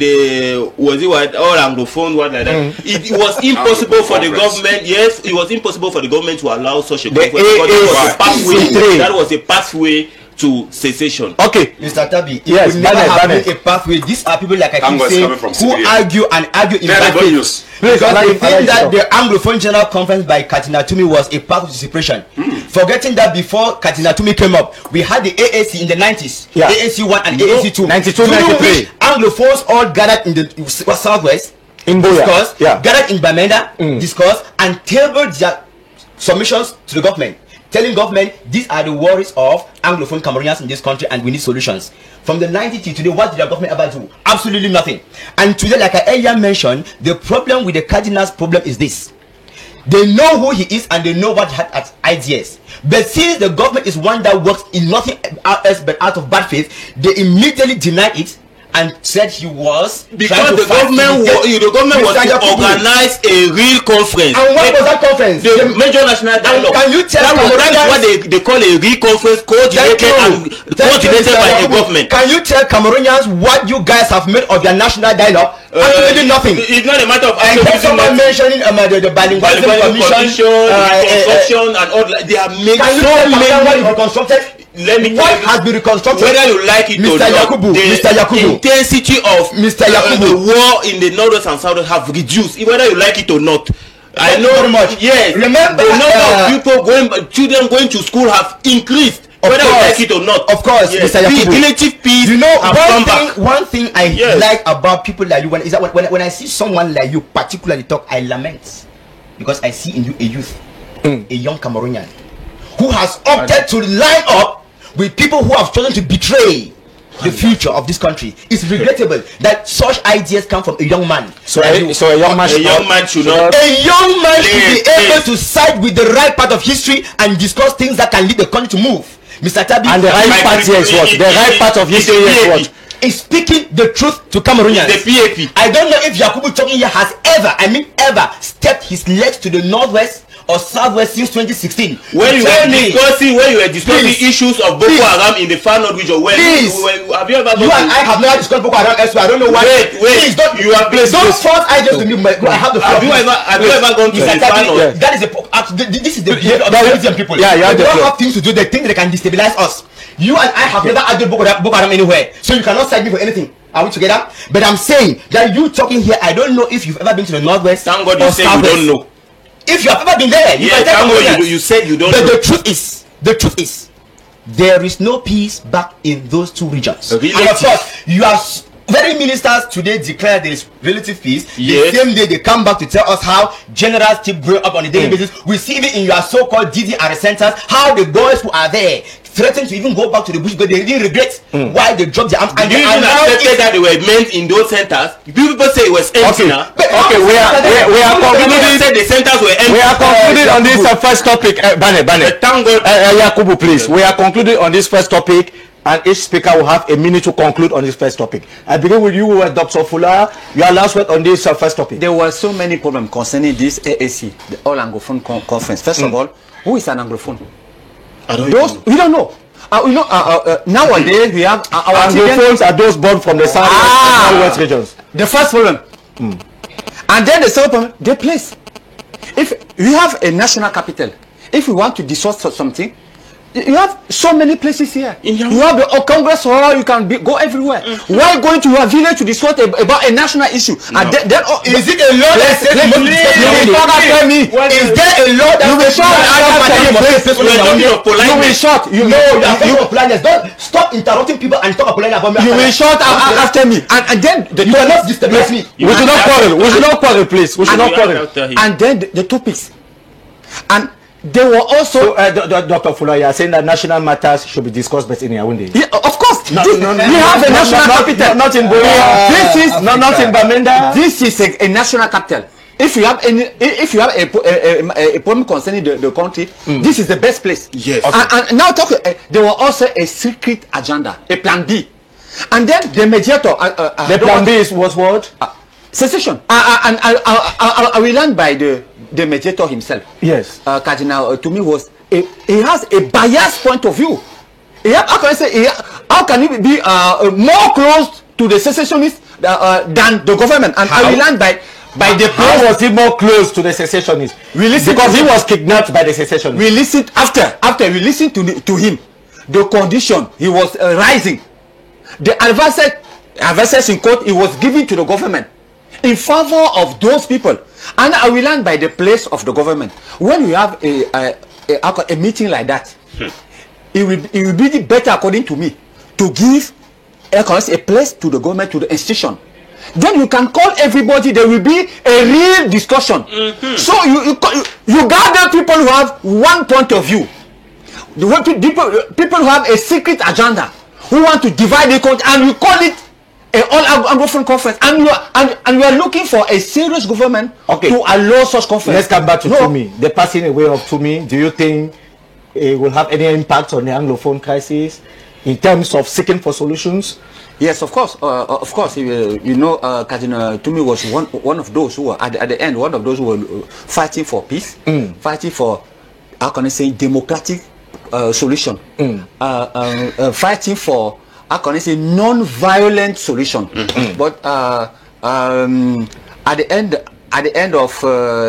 all Anglophone, what like that, it was impossible for the government. Yes, it was impossible for the government to allow such a that was a pathway to secession. Okay, Mr. Tabi, yes, we never have a pathway. These are people like I keep saying who argue in bad faith. Because they think that the Anglophone General Conference by Cardinal Toumi was a path to separation. Forgetting that before Cardinal Toumi came up, we had the AAC in the 90s. Yeah. AAC 1 and AAC 2. 92, 93. Anglophones all gathered in the southwest, in discussed, gathered in Bamenda, discussed, and tabled their submissions to the government, telling government these are the worries of Anglophone Cameroonians in this country and we need solutions. From the 90s to today, what did the government ever do? Absolutely nothing. And today, like I earlier mentioned, the problem with the Cardinals' problem is this. They know who he is and they know what he had as ideas. But since the government is one that works in nothing else but out of bad faith, they immediately denied it and said he was because the government was to organize a real conference. And what was that conference? The major national dialogue. Can you tell that is what they call a real conference, coordinated by the government. Can you tell Cameroonians what you guys have made of their national dialogue? Absolutely nothing. It's not a matter of someone mentioning the bilingualism commission, reconstruction and all that. They have made so many. What is reconstructed? Let me what has been reconstructed, whether you like it or not, Mr. Yakubu, intensity of the war in the north and south have reduced, whether you like it or not. I know very much. Yes, remember the number of children going to school have increased, whether you like it or not. Of course, yes. Mr. Yakubu. Relative peace. You know, one thing I like about people like you is that when I see someone like you particularly talk, I lament because I see in you a youth, a young Cameroonian who has opted to line up with people who have chosen to betray the future of this country. It's regrettable that such ideas come from a young man. So a young man should be able to side with the right part of history and discuss things that can lead the country to move. Mr. Tabi, and the right part is what? The right part of history is what? Is speaking the truth to Cameroonians. The PAP. I don't know if Yakubu Chokin has ever stepped his legs to the northwest or Southwest since 2016. When you were discussing issues of Boko Haram in the far north region, have you ever you and I have never discussed Boko Haram elsewhere. I don't know why. Wait, don't you have placed don't force ideas to me. I have the have you ever gone to the far north? That is this is the behavior of the people. Yeah, they don't have things to do. They think they can destabilize us. You and I have never argued Boko Haram anywhere, so you cannot cite me for anything. Are we together? But I'm saying that you talking here, I don't know if you've ever been to the Northwest. Thank God you say you don't know. If you have ever been there, you thank God you said you don't know. But the truth is, there is no peace back in those two regions. And of course, you have very ministers today declare there is relative peace. Yes. The same day they come back to tell us how generals keep growing up on a daily basis. We see even in your so-called DDR centers how the boys who are there threaten to even go back to the bush because they really regret why they dropped their arms. And you even accepted that they were meant in those centers. People say it was empty now. Okay, we are concluding. The centers were empty. We are concluding on this first topic. Bane. Yakubu, please. We are concluding on this first topic, and each speaker will have a minute to conclude on this first topic. I begin with you, Dr. Fuller. Your last word on this first topic. There were so many problems concerning this AAC, the All Anglophone Conference. First of all, who is an Anglophone? We don't know. Nowadays we have our Anglophones are those born from the south and west regions. The first problem, and then the second problem, the place. If we have a national capital, if we want to discuss something, you have so many places here. You have the Congress Hall. You can go everywhere. Why going to your village to discuss about a national issue? No. And then is it a law that says Is there a law that you will shut? You will politeness. Don't stop interrupting people and talk politely about me. You will shut after me, and then you will not destabilize me. We should not quarrel. We should not quarrel, please. We should not quarrel. And then the topics, and there were also Dr. Fuller, you are saying that national matters should be discussed better in Yaoundé. Yeah, of course. We have a national capital. Not in Boya. This is not in Bamenda. This is a national capital. If you have a problem concerning the country, this is the best place. Yes. Okay. And now there was also a secret agenda, a plan B, and then the mediator. The plan B was what? Secession. And I will learn by the mediator himself. Yes. Cardinal to me was he has a biased point of view. How can he be more close to the secessionists than the government? And I will learn by the how was he more close to the secessionists? Because he was kidnapped by the secessionists. We listened after we listened to him, the condition he was rising, the advices in court he was giving to the government in favor of those people. And I will learn by the place of the government. When we have a meeting like that, it will be better, according to me, to give a place to the government, to the institution. Then you can call everybody. There will be a real discussion. So you gather people who have one point of view. People who have a secret agenda, who want to divide the country, and you call it All Anglophone Conference, and you are looking for a serious government to allow such conference. Let's come back to Tumi. The passing away of Tumi, do you think it will have any impact on the Anglophone crisis in terms of seeking for solutions? Yes, of course. Cardinal Tumi was one of those who were at the end, one of those who were fighting for peace, fighting for, how can I say, democratic solution, fighting for, how can I say, non-violent solution. But at the end of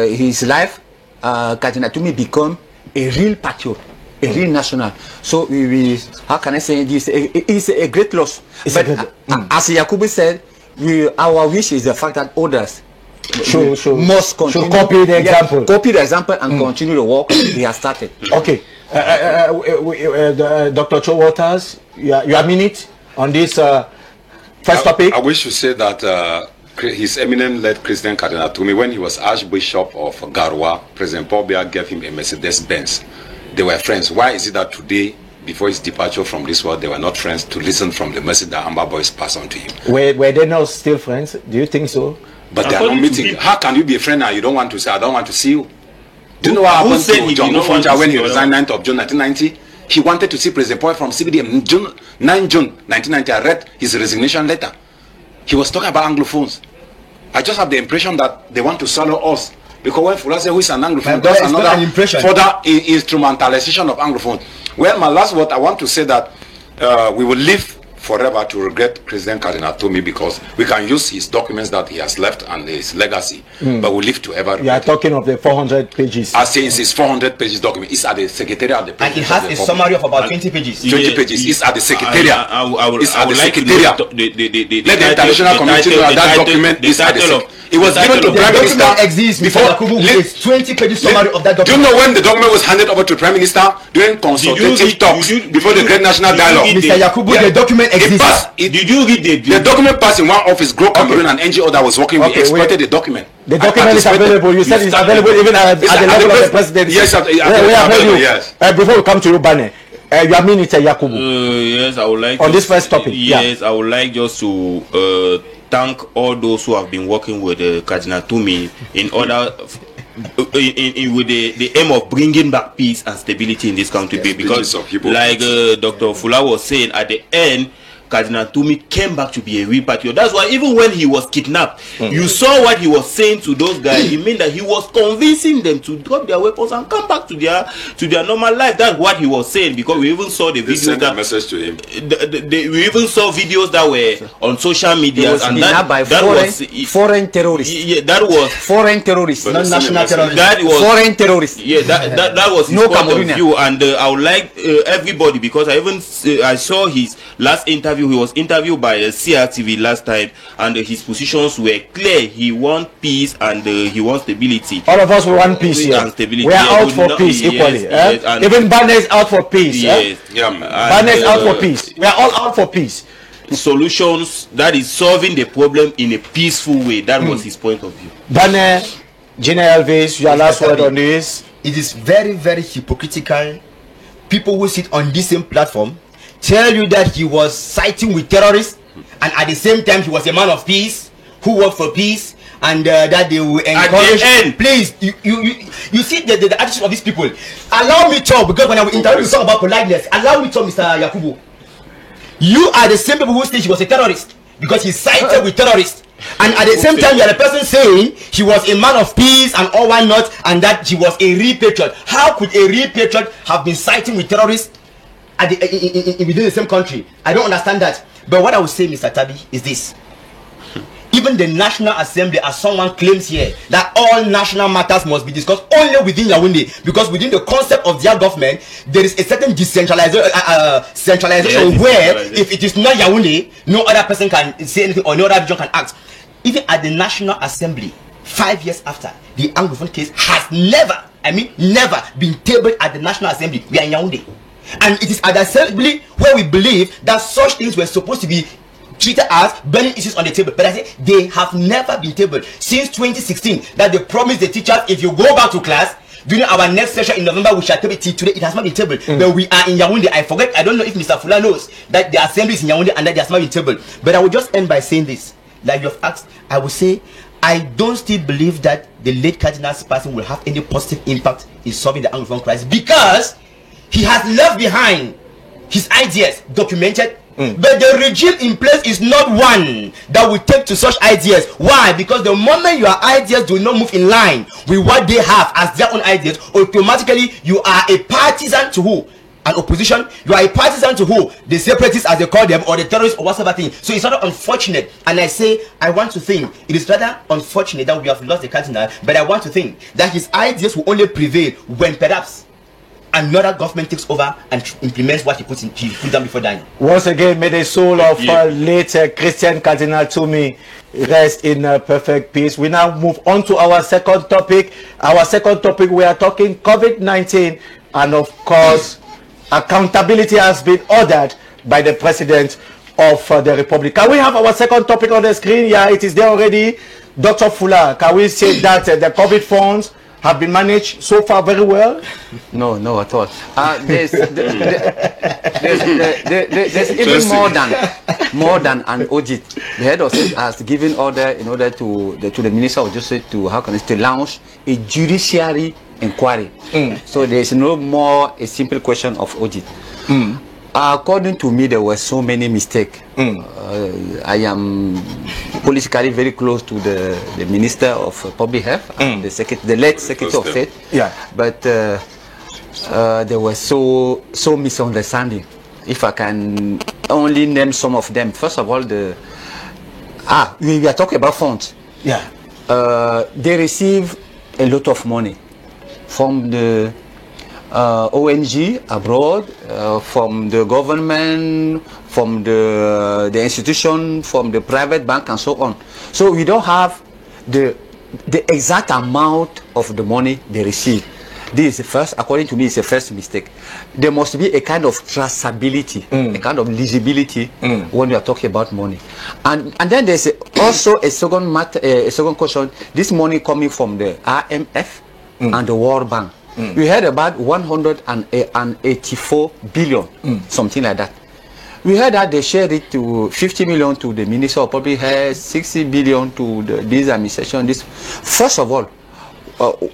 his life, Cardinal Tumi became a real patriot, a real national. So we how can I say this? It's a great loss. But as Yakubu said, our wish is the fact that others must continue, should copy the example, and continue the work we have started. Okay. Dr. Cho Waters, your minute on this first topic. I wish to say that His Eminence led Christian Cardinal Tumi, when he was Archbishop of Garoua, President Paul Biya gave him a Mercedes-Benz. They were friends. Why is it that today, before his departure from this world, they were not friends to listen from the message that Amba Boys passed on to him? Were they not still friends? Do you think so? But they are not meeting. How can you be a friend and you don't want to say, I don't want to see you? Do you know what happened to John Ofonja when he resigned 9th of June 1990? He wanted to see President Paul from CBDM 9 June 1990. I read his resignation letter. He was talking about Anglophones. I just have the impression that they want to swallow us Because when Fula say who is an Anglophone, brother, that's it's not another an impression. further instrumentalization of Anglophone. Well, my last word, I want to say that we will live forever to regret President Cardinal Tumi, because we can use his documents that he has left and his legacy, but we live to ever regret. You are talking of the 400 pages. I say it's his 400 pages document. It's at the Secretariat of the And it President has of the a Republic. summary of about 20 pages. 20 pages. It's at the Secretariat. It's at the like Secretariat. Let the international community know that document is at the Secretariat. It was given to The Prime Minister document exists, Mr. Yakubu, with 20 pages summary of that Do you document. know when the document was handed over to Prime Minister during consultative talks before the Great National Dialogue? Mr. Yakubu, the document It exists. passed. Did you read The document passed in one office, Grow Cameroon, and NGO that was working with Okay, exploited the document. The document is available. You said it's available even at the level of the presidency. Yes, We have heard you. yes. Before we come to you, Bane, your Minister Yakubu. Yes, I would like On this first topic, yeah. Yes, I would like just to thank all those who have been working with Cardinal Tumi in order with the aim of bringing back peace and stability in this country. Yes, because of people. like Dr. Fula was saying, at the end, Cardinal Tumi came back to be a real patriot. That's why even when he was kidnapped, you saw what he was saying to those guys. It meant that he was convincing them to drop their weapons and come back to their normal life. That's what he was saying, because we even saw the They videos sent a that message to him. we even saw videos that were on social media, was and kidnapped by foreign terrorists. yeah, that was Foreign terrorists. But Not they sent a national message. terrorists. that was Foreign terrorists. yeah, that was his No point Cameroonian. of view, and I would like everybody, because I even I saw his last interview. He was interviewed by CRTV last time, and his positions were clear. He wants peace and he wants stability. All of us we want peace here. And stability. We are Yeah, out for peace yes, equally. yes, and- Even Bane is out for peace. Yes. Yeah, man. Bane is out for peace. We are all out for peace. Solutions, that is solving the problem in a peaceful way. That was his point of view. Bane, Gina Elvis, your last word on this. It is very, very hypocritical. People who sit on this same platform tell you that he was siding with terrorists, and at the same time he was a man of peace who worked for peace, and that they will encourage. end. Please, you see the attitude of these people. Allow me talk, because when I will interview you talk about politeness. Allow me talk, Mr. Yakubu. You are the same people who say he was a terrorist because he sided with terrorists. And at the same time, you are the person saying he was a man of peace and all why not, and that he was a real patriot. How could a real patriot have been siding with terrorists at within the same country? I don't understand that. But what I would say, Mr. Tabi, is this. Even the National Assembly, as someone claims here, that all national matters must be discussed only within Yaoundé, because within the concept of their government, there is a certain centralization where if it is not Yaoundé, no other person can say anything or no other region can act. Even at the National Assembly, 5 years after, the Anglophone case has never been tabled at the National Assembly. We are in Yaoundé. And it is at the Assembly where we believe that such things were supposed to be treated as burning issues on the table. But I say they have never been tabled since 2016, that they promised the teachers, if you go back to class during our next session in November, we shall table it. Today it has not been tabled. But we are in Yaoundé. I don't know if Mr. Fula knows that the assembly is in Yaoundé and that it has not been tabled. But I will just end by saying this, like you have asked. I will say I don't still believe that the late Cardinal's passing will have any positive impact in solving the Anglophone crisis, because he has left behind his ideas documented. But the regime in place is not one that will take to such ideas. Why? Because the moment your ideas do not move in line with what they have as their own ideas, automatically you are a partisan to who? An opposition. You are a partisan to who? The separatists, as they call them, or the terrorists, or whatever thing. So it's rather unfortunate. And I say, I want to think it is rather unfortunate that we have lost the Cardinal, but I want to think that his ideas will only prevail when perhaps another government takes over and implements what he put down before dying. Once again, may the soul of late Christian Cardinal Tumi rest in perfect peace. We now move on to our second topic. Our second topic, we are talking COVID-19, and of course, accountability has been ordered by the President of the Republic. Can we have our second topic on the screen? Yeah, it is there already. Dr. Fula, can we say that the COVID funds have been managed so far very well? No, at all. There's even more than an audit. The head of state has given order in order to the Minister of Justice to launch a judiciary inquiry. So there is no more a simple question of audit. According to me, there were so many mistakes. I am politically very close to the Minister of Public Health, the late Secretary of State. Yeah. But there was so misunderstanding. If I can only name some of them. First of all, we are talking about funds. Yeah. They receive a lot of money from the ONG abroad, from the government, from the institution, from the private bank, and so on. So we don't have the exact amount of the money they receive. This is the first, according to me, is the first mistake. There must be a kind of traceability, a kind of legibility when we are talking about money. And then there's also a second matter, a second question. This money coming from the IMF and the World Bank. We heard about 184 billion, something like that. We heard that they shared it to 50 million to the Minister of Public Health, 60 billion to this administration. First of all,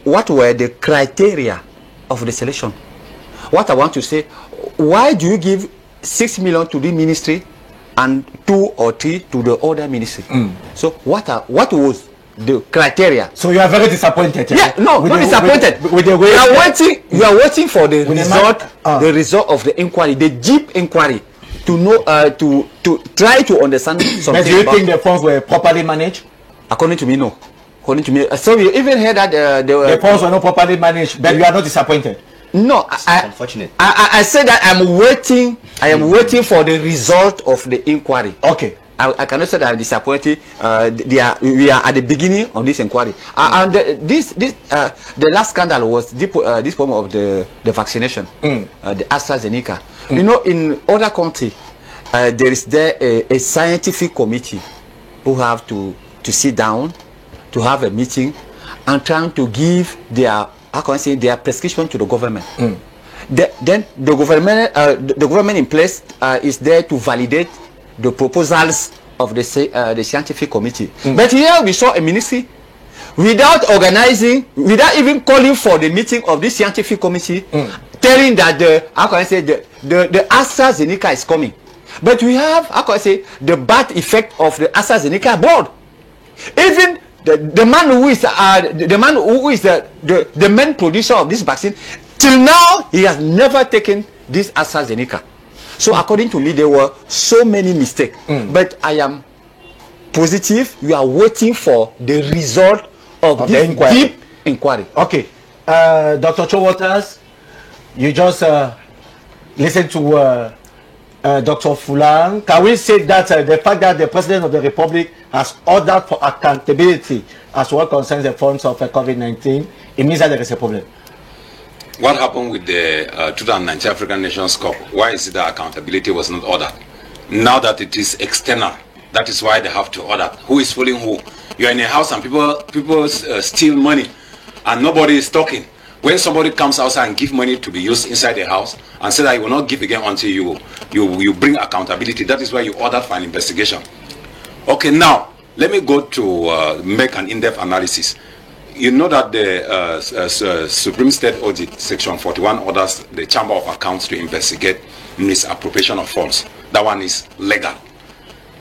what were the criteria of the selection? What I want to say, why do you give 6 million to the ministry and 2 or 3 to the other ministry? So what was the criteria? So you are very disappointed. Yeah, no, not disappointed. You are waiting for the result of the inquiry, the deep inquiry, to know to try to understand something. But do you think the funds were properly managed? According to me, no. According to me, so you even heard that the funds were not properly managed, but you are not disappointed. No, unfortunate. I said that I am waiting for the result of the inquiry. Okay. I cannot say that I'm disappointed. We are at the beginning of this inquiry. And the last scandal was this problem of the vaccination, the AstraZeneca. You know, in other countries, there is a scientific committee who have to sit down, to have a meeting, and trying to give their prescription to the government. Then the government in place is there to validate the proposals of the scientific committee. But here we saw a ministry without organizing, without even calling for the meeting of this scientific committee, telling that the AstraZeneca is coming. But we have, the bad effect of the AstraZeneca board. Even the man who is the main producer of this vaccine, till now he has never taken this AstraZeneca. So according to me, there were so many mistakes. But I am positive. We are waiting for the result of this deep inquiry. Okay, Dr. Cho Waters, you just listened to Dr. Fulang. Can we say that the fact that the President of the Republic has ordered for accountability as what concerns the funds of COVID-19, it means that there is a problem? What happened with the 2019 African Nations Cup? Why is it that accountability was not ordered? Now that it is external, that is why they have to order. Who is fooling who? You are in a house and people steal money and nobody is talking. When somebody comes outside and give money to be used inside the house and say that you will not give again until you bring accountability, that is why you ordered for an investigation. Okay, now let me go to make an in-depth analysis. You know that the Supreme State Audit Section 41 orders the Chamber of Accounts to investigate misappropriation of funds. That one is legal.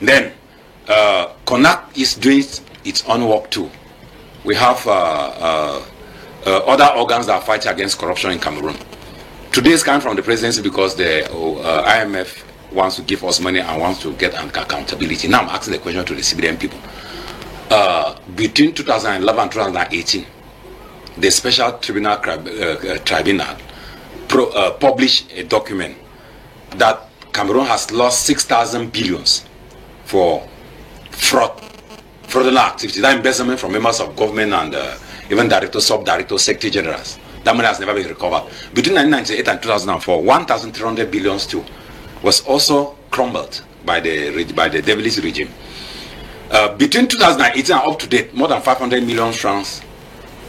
Then CONAC is doing its own work too. We have other organs that fight against corruption in Cameroon. Today is coming from the presidency because the IMF wants to give us money and wants to get an accountability. Now I'm asking the question to the CBN people. Between 2011 and 2018, the Special Tribunal published a document that Cameroon has lost 6,000 billions for fraudulent activity, that embezzlement from members of government and even directors, sub-directors, secretary generals. That money has never been recovered. Between 1998 and 2004, 1,300 billions too was also crumbled by the devilish regime. Between 2018 and up to date, more than 500 million francs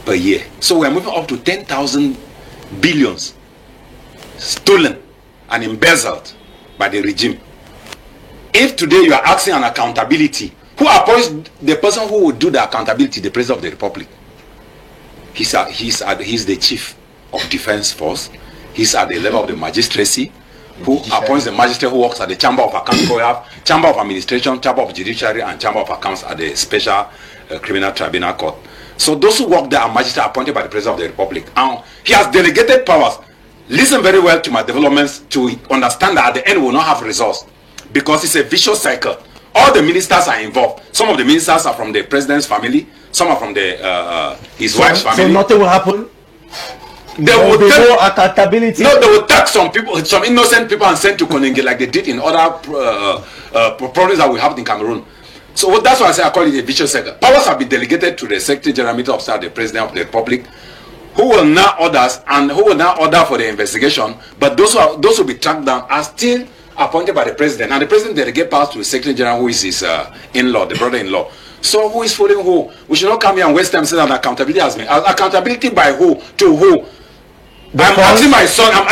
per year. So we're moving up to 10,000 billions stolen and embezzled by the regime. If today you are asking an accountability, who appoints the person who will do the accountability? The President of the Republic. He's the chief of defense force. He's at the level of the magistracy. who appoints the magistrate who works at the Chamber of Accounts. We have Chamber of Administration, Chamber of Judiciary, and Chamber of Accounts at the Special Criminal Tribunal Court. So those who work there are magistrates appointed by the President of the Republic. And he has delegated powers. Listen very well to my developments to understand that at the end we will not have results, because it's a vicious cycle. All the ministers are involved. Some of the ministers are from the president's family. Some are from the his wife's family. So nothing will happen. There will be no accountability. No, they will tax some people, some innocent people, and send to Konenge like they did in other problems that we have in Cameroon. So that's why I say I call it a vicious cycle. Powers have been delegated to the Secretary General of State, the President of the Republic, who will now order for the investigation. But those who be tracked down are still appointed by the President, and the President delegate powers to the Secretary General, who is his in-law, the brother-in-law. So who is fooling who? We should not come here and waste time saying that accountability has been. Accountability by who? To who? I'm asking my son what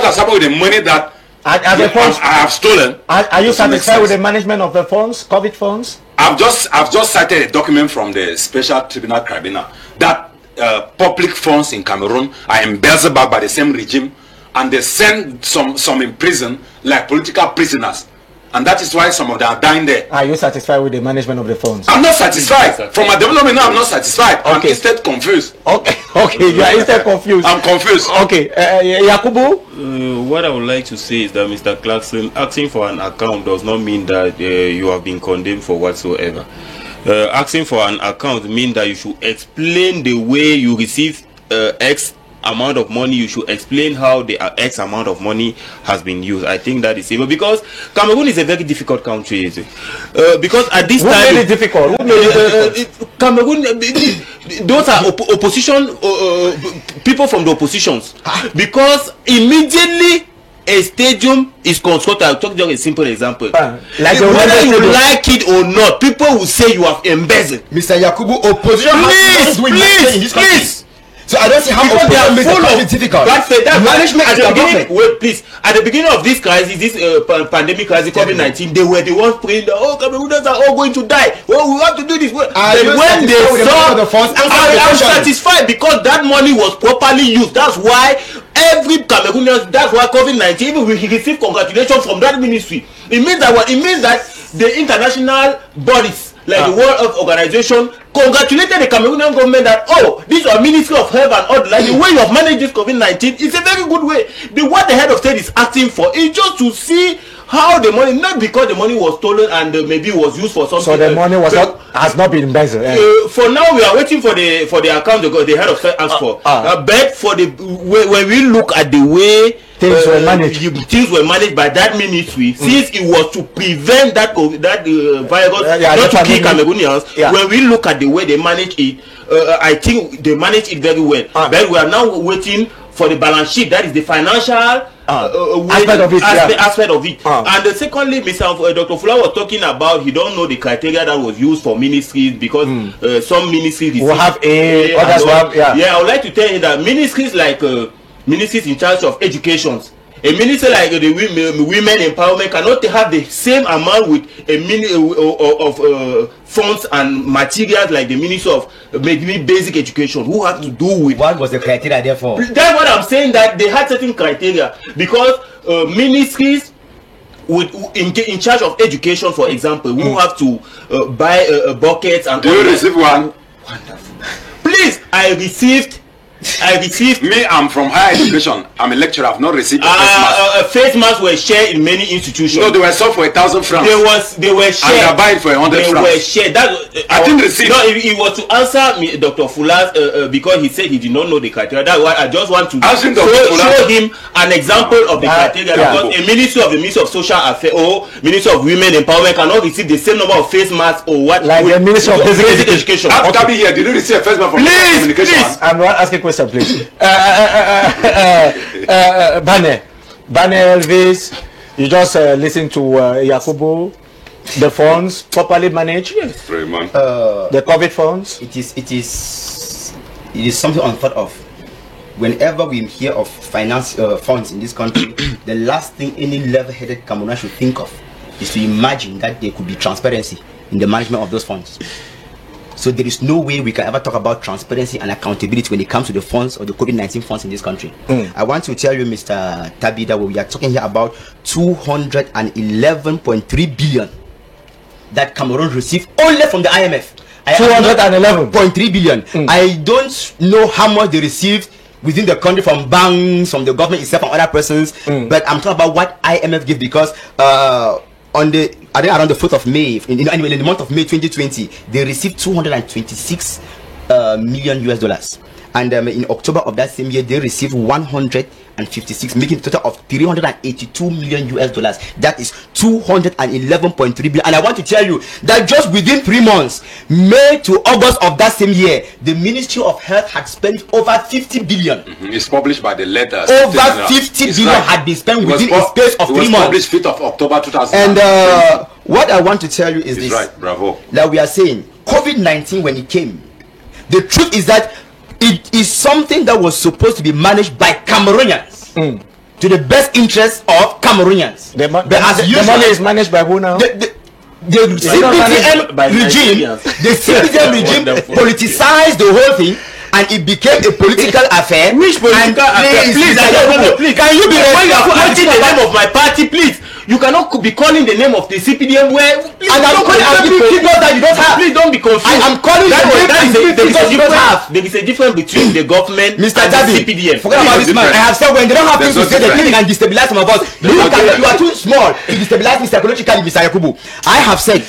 has happened with the money that I have stolen. Are you satisfied with the management of the funds, COVID funds? I've just cited a document from the Special Tribunal Tribunal that public funds in Cameroon are embezzled back by the same regime, and they send some in prison like political prisoners. And that is why some of them are dying there. Are you satisfied with the management of the funds? I'm not satisfied. From my development now, I'm not satisfied. Okay. I'm instead confused. Okay, you are instead confused. I'm confused. Okay, Yakubu? What I would like to say is that Mr. Clarkson, asking for an account does not mean that you have been condemned for whatsoever. Asking for an account means that you should explain the way you receive X amount of money. You should explain how the X amount of money has been used. I think that is able, because Cameroon is a very difficult country. Because at this time, made it difficult? Cameroon, those are opposition people from the oppositions. Because immediately a stadium is constructed. I'll talk just a simple example. Whether you like it or not, people will say you have embezzled. Mr. Yakubu, opposition please. So I don't see how opposition makes it difficult. Management at the beginning. Wait, please. At the beginning of this crisis, this pandemic crisis, COVID-19, they were the ones praying that Cameroonians are all going to die. Well, we have to do this. When they saw, I'm satisfied because that money was properly used. That's why every Cameroonian, that's why COVID-19, even we received congratulations from that ministry. It means that the international bodies, like the World Health Organization, congratulated the Cameroonian government that, this is our Ministry of Health and all, like the way you have managed this COVID-19 is a very good way. What the head of state is asking for is just to see how the money, not because the money was stolen and maybe was used for something. So the money has not been embezzled. For now, we are waiting for the account the head of state asked for. But for when we look at the way things were managed by that ministry, since it was to prevent that virus not to kill Cameroonians. When we look at the way they manage it, I think they manage it very well. But we are now waiting for the balance sheet, that is the financial aspect of it. And secondly, Dr. Fula was talking about he don't know the criteria that was used for ministries, because some ministries will have others have, I would like to tell you that ministries like ministries in charge of education, a minister like the women empowerment cannot have the same amount with of funds and materials like the minister of maybe basic education, who have to do with. What was the criteria therefore? That's what I'm saying, that they had certain criteria, because ministries in charge of education, for example, who have to buy buckets and. Do you receive one? Wonderful. Please, I received. Me, I'm from higher education. I'm a lecturer. I've not received a face mask. Face masks were shared in many institutions. No, they were sold for 1,000 francs. They were shared. And they're buying for 100 francs. They were shared. I didn't receive. No, it was to answer me, Dr. Fulas, because he said he did not know the criteria. That's why I just want to show him an example of the criteria. Because a ministry of social affairs or ministry of women empowerment cannot receive the same number of face masks or what. Like the ministry of basic education. After being here, did you receive a face mask from communication? Please. I'm not asking questions. Please. Bane Elvis, you just listen to Yakubu. The funds properly managed. Yes, very much. The COVID funds. It is something unthought of. Whenever we hear of finance funds in this country, the last thing any level-headed Cameroonian should think of is to imagine that there could be transparency in the management of those funds. So there is no way we can ever talk about transparency and accountability when it comes to the funds or the COVID-19 funds in this country. I want to tell you, Mr. Tabi, that we are talking here about 211.3 billion that Cameroon received only from the IMF. 211.3 billion. I don't know how much they received within the country from banks, from the government itself, and other persons. But I'm talking about what IMF give, because around the 4th of May, in the month of May 2020, they received 226 million US dollars. And in October of that same year, they received 156, making a total of 382 million US dollars. That is 211.3 billion. And I want to tell you that just within 3 months, May to August of that same year, the Ministry of Health had spent over 50 billion. It's published by the letters. Over 50 billion had been spent within a space of 3 months. It was published 5th of October 2000. And what I want to tell you is this. Right, bravo. That we are saying COVID-19, when it came, the truth is that it is something that was supposed to be managed by Cameroonians to the best interest of Cameroonians. The money is managed by who now? The CBDM regime politicized the whole thing, and it became a political affair. Which political affair? Please, can you be when you are quoting the name of my party, please? You cannot be calling the name of the CPDM where please, and I'm calling people that you don't have. Please don't be confused. I am calling there is a difference between the government Mr. and Tabi, the CPDM. forget about this man. I have said when they don't have things to say, they think and destabilize some of us. You are too small to destabilize me psychologically, Mr. Yakubu. I have said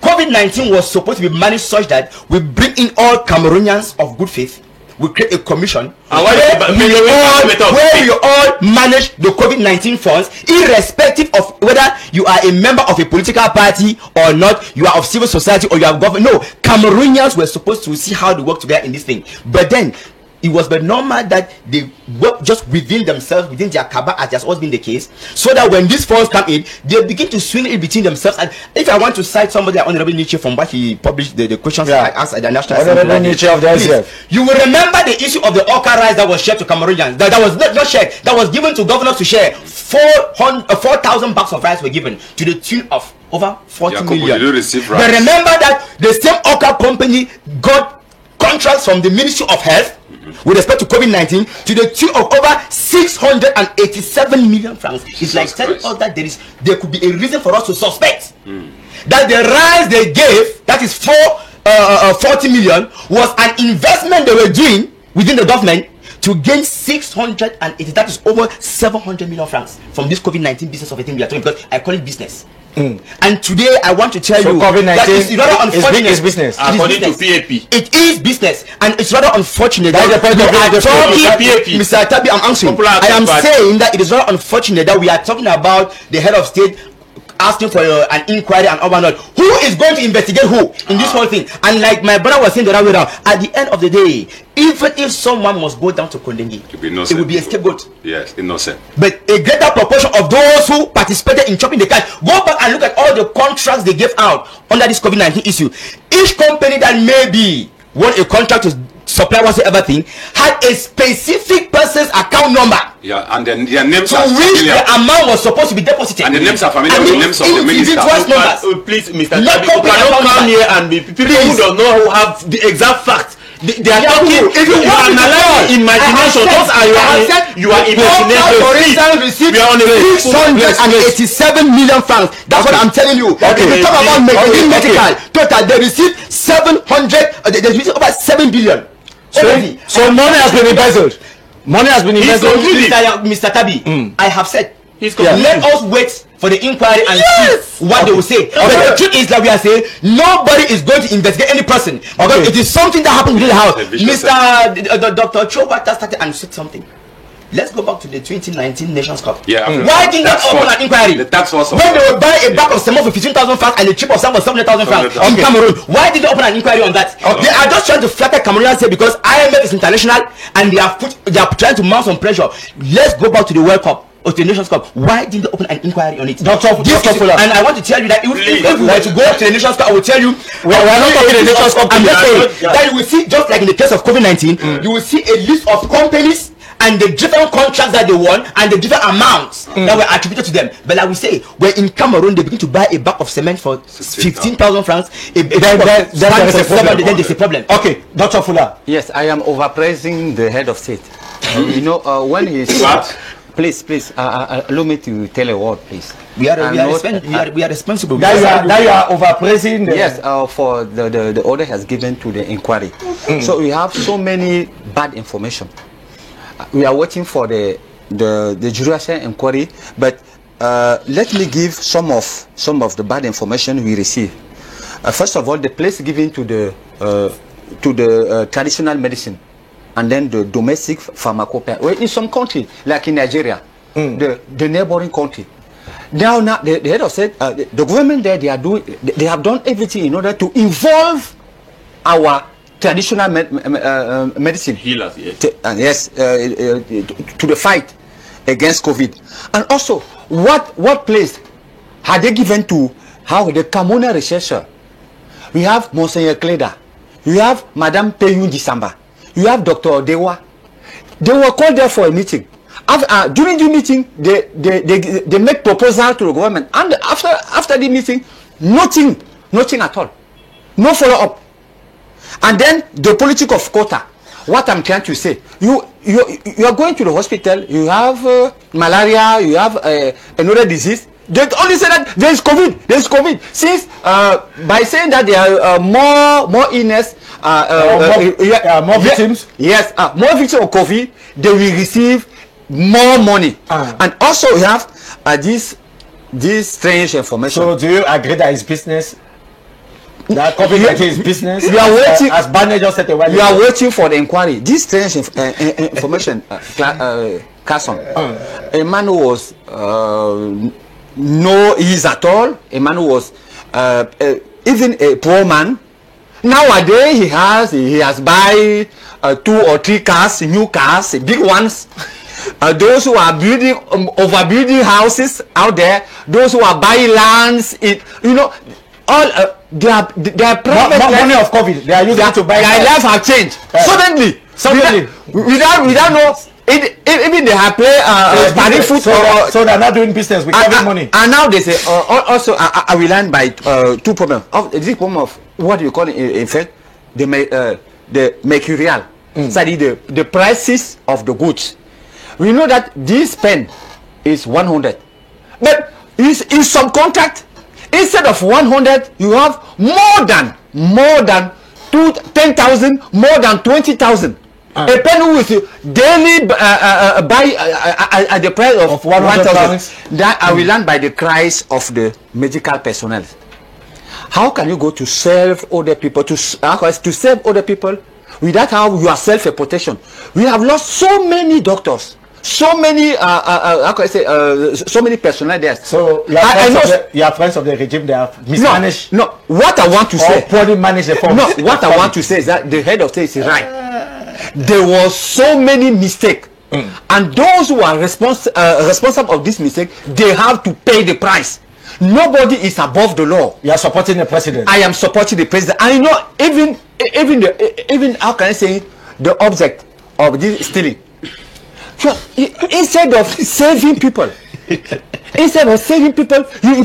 COVID-19 was supposed to be managed such that we bring in all Cameroonians of good faith. We create a commission where you all manage the COVID-19 funds, irrespective of whether you are a member of a political party or not, you are of civil society or you are government. No, Cameroonians were supposed to see how they work together in this thing. But then it was but normal that they work just within themselves, within their cabal, as has always been the case, so that when these funds come in, they begin to swing it between themselves. And if I want to cite somebody like Honorable Nietzsche from what he published, the questions I asked at the National Honorable Nietzsche of the SDF. You will remember the issue of the Orca rice that was shared to Cameroonians. That was not shared, that was given to governors to share. 4,000 bags of rice were given to the tune of over 40 million. Did you receive rice? But remember that the same Orca company got contracts from the Ministry of Health with respect to COVID-19 to the tune of over 687 million francs. It's like telling us that there could be a reason for us to suspect that the rice they gave, that is 40 million, was an investment they were doing within the government to gain 680, that is over 700 million francs from this COVID-19 business of a thing we are talking, because I call it business. And today I want to tell you COVID-19 that it's rather unfortunate. Is business. According to PAP, it is business, and it's rather unfortunate that Mr. Tabi, I'm answering. I am saying that it is rather unfortunate that we are talking about the head of state asking for an inquiry and all that. Who is going to investigate who in this whole thing? And like my brother was saying the other way around, at the end of the day, even if someone must go down to Kondengi, it will be a scapegoat. Yes, innocent. But a greater proportion of those who participated in chopping the cash, go back and look at all the contracts they gave out under this COVID-19 issue. Each company that maybe won a contract to supply whatsoever thing had a specific person's account number. Yeah, and then their names to which the amount was supposed to be deposited. And the names are familiar with the names of the minister. Please, Mr. Tabi, you cannot come here and be people who don't know who have the exact facts. They are talking. If you are analyzing imagination, those are you are imagination. For instance, received 687 million francs. That's what I'm telling you. Okay. If you talk about medical, total they received 700. They received over 7 billion. So money has been embezzled. Money has been embezzled. Mr. Tabi, I have said, let us wait for the inquiry and see what they will say. But the truth is that we are saying nobody is going to investigate any person because it is something that happened within the house. Dr. Chobata started and said something. Let's go back to the 2019 Nations Cup. Why didn't they open an inquiry? The tax force when they would buy a bag of cement for 15,000 francs and a chip of sand for 700,000 francs in Cameroon, why did they open an inquiry on that? They are just trying to flatter Cameroonians here because IMF is international and they are trying to mount some pressure. Let's go back to the World Cup or to the Nations Cup. Why didn't they open an inquiry on it? Dr. Fuller. And I want to tell you that if we were to go to the Nations Cup, I will tell you we are not talking the Nations Cup. I'm just saying that you will see, just like in the case of COVID-19, you will see a list of companies and the different contracts that they won and the different amounts that were attributed to them. But like we say, when in Cameroon they begin to buy a bag of cement for 15,000 francs, then there's a problem. Okay, Dr. Fuller. Yes, I am overpraising the head of state. You know, when he please allow me to tell a word, please. We are responsible. Now you are overpraising the... Yes, for the order has given to the inquiry. So we have so many bad information. We are waiting for the judicial inquiry, but let me give some of the bad information we receive. First of all, the place given to the traditional medicine, and then the domestic pharmacopoeia. Well, in some country, like in Nigeria, the neighboring country, now the head of state, the government there, they have done everything in order to involve our traditional medicine healers, yes, to the fight against COVID. And also, what place had they given to the Camona researcher? We have Monseigneur Kleda, we have Madame Peyun Disamba, you have Dr. Dewa. They were called there for a meeting. During the meeting, they make proposal to the government, and after the meeting, nothing at all, no follow up. And then the politics of quota. What I'm trying to say, you are going to the hospital, you have malaria, you have another disease. They only say that there is COVID. Since by saying that there are more illness, more victims. Yes, more victims of COVID, they will receive more money. And also we have this strange information. So do you agree that it's business? That COVID-19 is business. You are waiting, as Barney just said a while ago. You are waiting for the inquiry. This strange information, Carson. A man who was no ease at all. A man who was even a poor man. Nowadays he has buy 2 or 3 cars, new cars, big ones. Those who are building overbuilding houses out there, those who are buying lands, all they are private money of COVID. They are using to buy. Their life have changed suddenly. Without know. Even they have play food. So they are not doing business with COVID money. And now they say also I will learn by 2 problems. This problem of what you call in fact the mercurial, the prices of the goods. We know that this pen is 100, but in some contract, instead of 100, you have more than 10,000, more than 20,000. A pen with daily buy at the price of 1,000. That I will learn by the cries of the medical personnel. How can you go to serve other people to serve other people without how you are self a protection? We have lost so many doctors. So many, so many personnel there. So you are friends of the regime. They have mismanaged. No, what I want to say. Poorly managed the forms. No, what I want to say is that the head of state is right. There was so many mistakes, and those who are responsible of this mistake, they have to pay the price. Nobody is above the law. You are supporting the president. I am supporting the president. I know even how can I say the object of this stealing. So, instead of saving people, you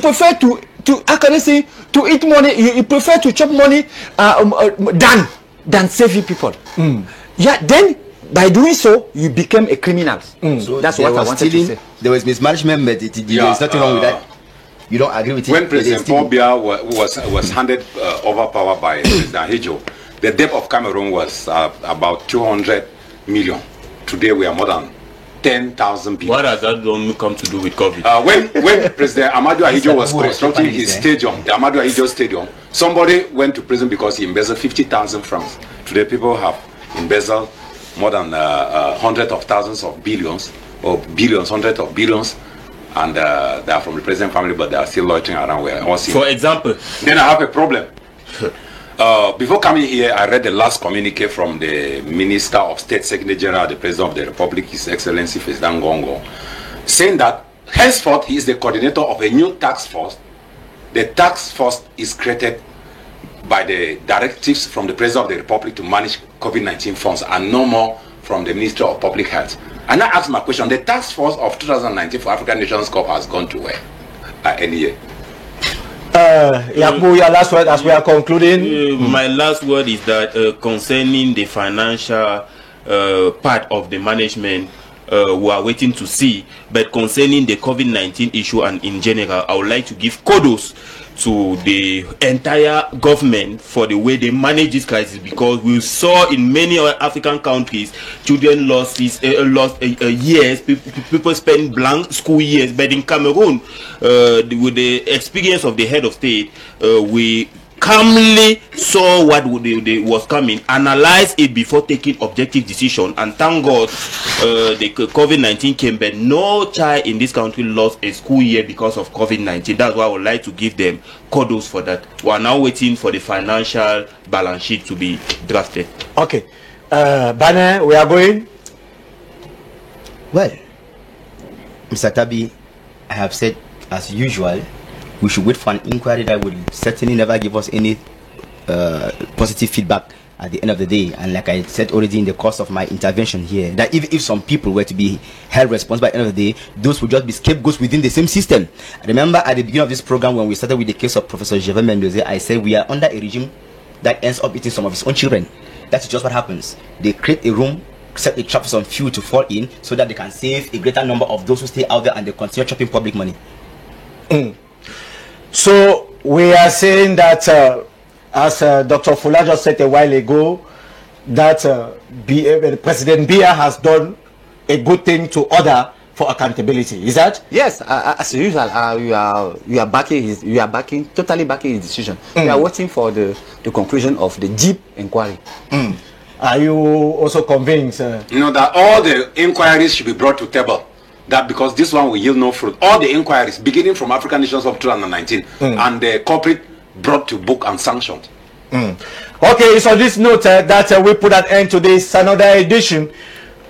prefer to how can I say, to eat money. You prefer to chop money than saving people. Yeah, then by doing so, you become a criminal. So that's what I wanted to say. There was mismanagement, but there is nothing wrong with that. You don't agree with it? When President Paul Biya was handed over power by President Hijo, the debt of Cameroon was about 200 million. Today we are more than 10,000 people. What has that come to do with COVID? When President Amadou Ahidjo was constructing his stadium, the Amadou Ahidjo Stadium, somebody went to prison because he embezzled 50,000 francs. Today people have embezzled more than hundreds of thousands of billions, or billions, hundreds of billions, and they are from the president family, but they are still loitering around. For example, then I have a problem. Before coming here, I read the last communique from the Minister of State, Secretary General, the President of the Republic, His Excellency Festus Ngongo, saying that henceforth he is the coordinator of a new task force. The task force is created by the directives from the President of the Republic to manage COVID-19 funds, and no more from the Ministry of Public Health. And I ask my question, the task force of 2019 for African Nations Cup has gone to where? Any year? Yakubu, your last word as we are concluding. My last word is that concerning the financial part of the management, we are waiting to see. But concerning the COVID-19 issue and in general, I would like to give kudos to the entire government for the way they manage this crisis, because we saw in many other African countries children lost years, people spend blank school years. But in Cameroon, with the experience of the head of state, we calmly saw what was coming, analyzed it before taking objective decision, and thank God the COVID-19 came, but no child in this country lost a school year because of COVID-19. That's why I would like to give them kudos for that. We are now waiting for the financial balance sheet to be drafted. Okay, Bane, we are going. Well, Mr. Tabi, I have said as usual, we should wait for an inquiry that will certainly never give us any positive feedback at the end of the day. And like I said already in the course of my intervention here, that if some people were to be held responsible at the end of the day, those would just be scapegoats within the same system. I remember at the beginning of this program, when we started with the case of Professor Gervais Mendoze, I said we are under a regime that ends up eating some of his own children. That's just what happens. They create a room, set a trap for some few to fall in, so that they can save a greater number of those who stay out there, and they continue chopping public money. So we are saying that, as Dr. Fuller just said a while ago, that President Biya has done a good thing to order for accountability. Is that? Yes, as usual, we are totally backing his decision. We are waiting for the conclusion of the deep inquiry. Are you also convinced? You know that all the inquiries should be brought to table. That because this one will yield no fruit. All the inquiries, beginning from African Nations of 2019, and the culprit brought to book and sanctioned. Okay, it's on this note that we put an end to this another edition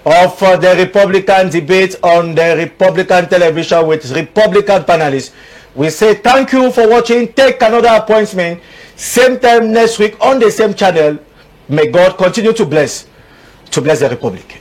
of the Republican debate on the Republican television with Republican panelists. We say thank you for watching. Take another appointment, same time next week on the same channel. May God continue to bless the Republic.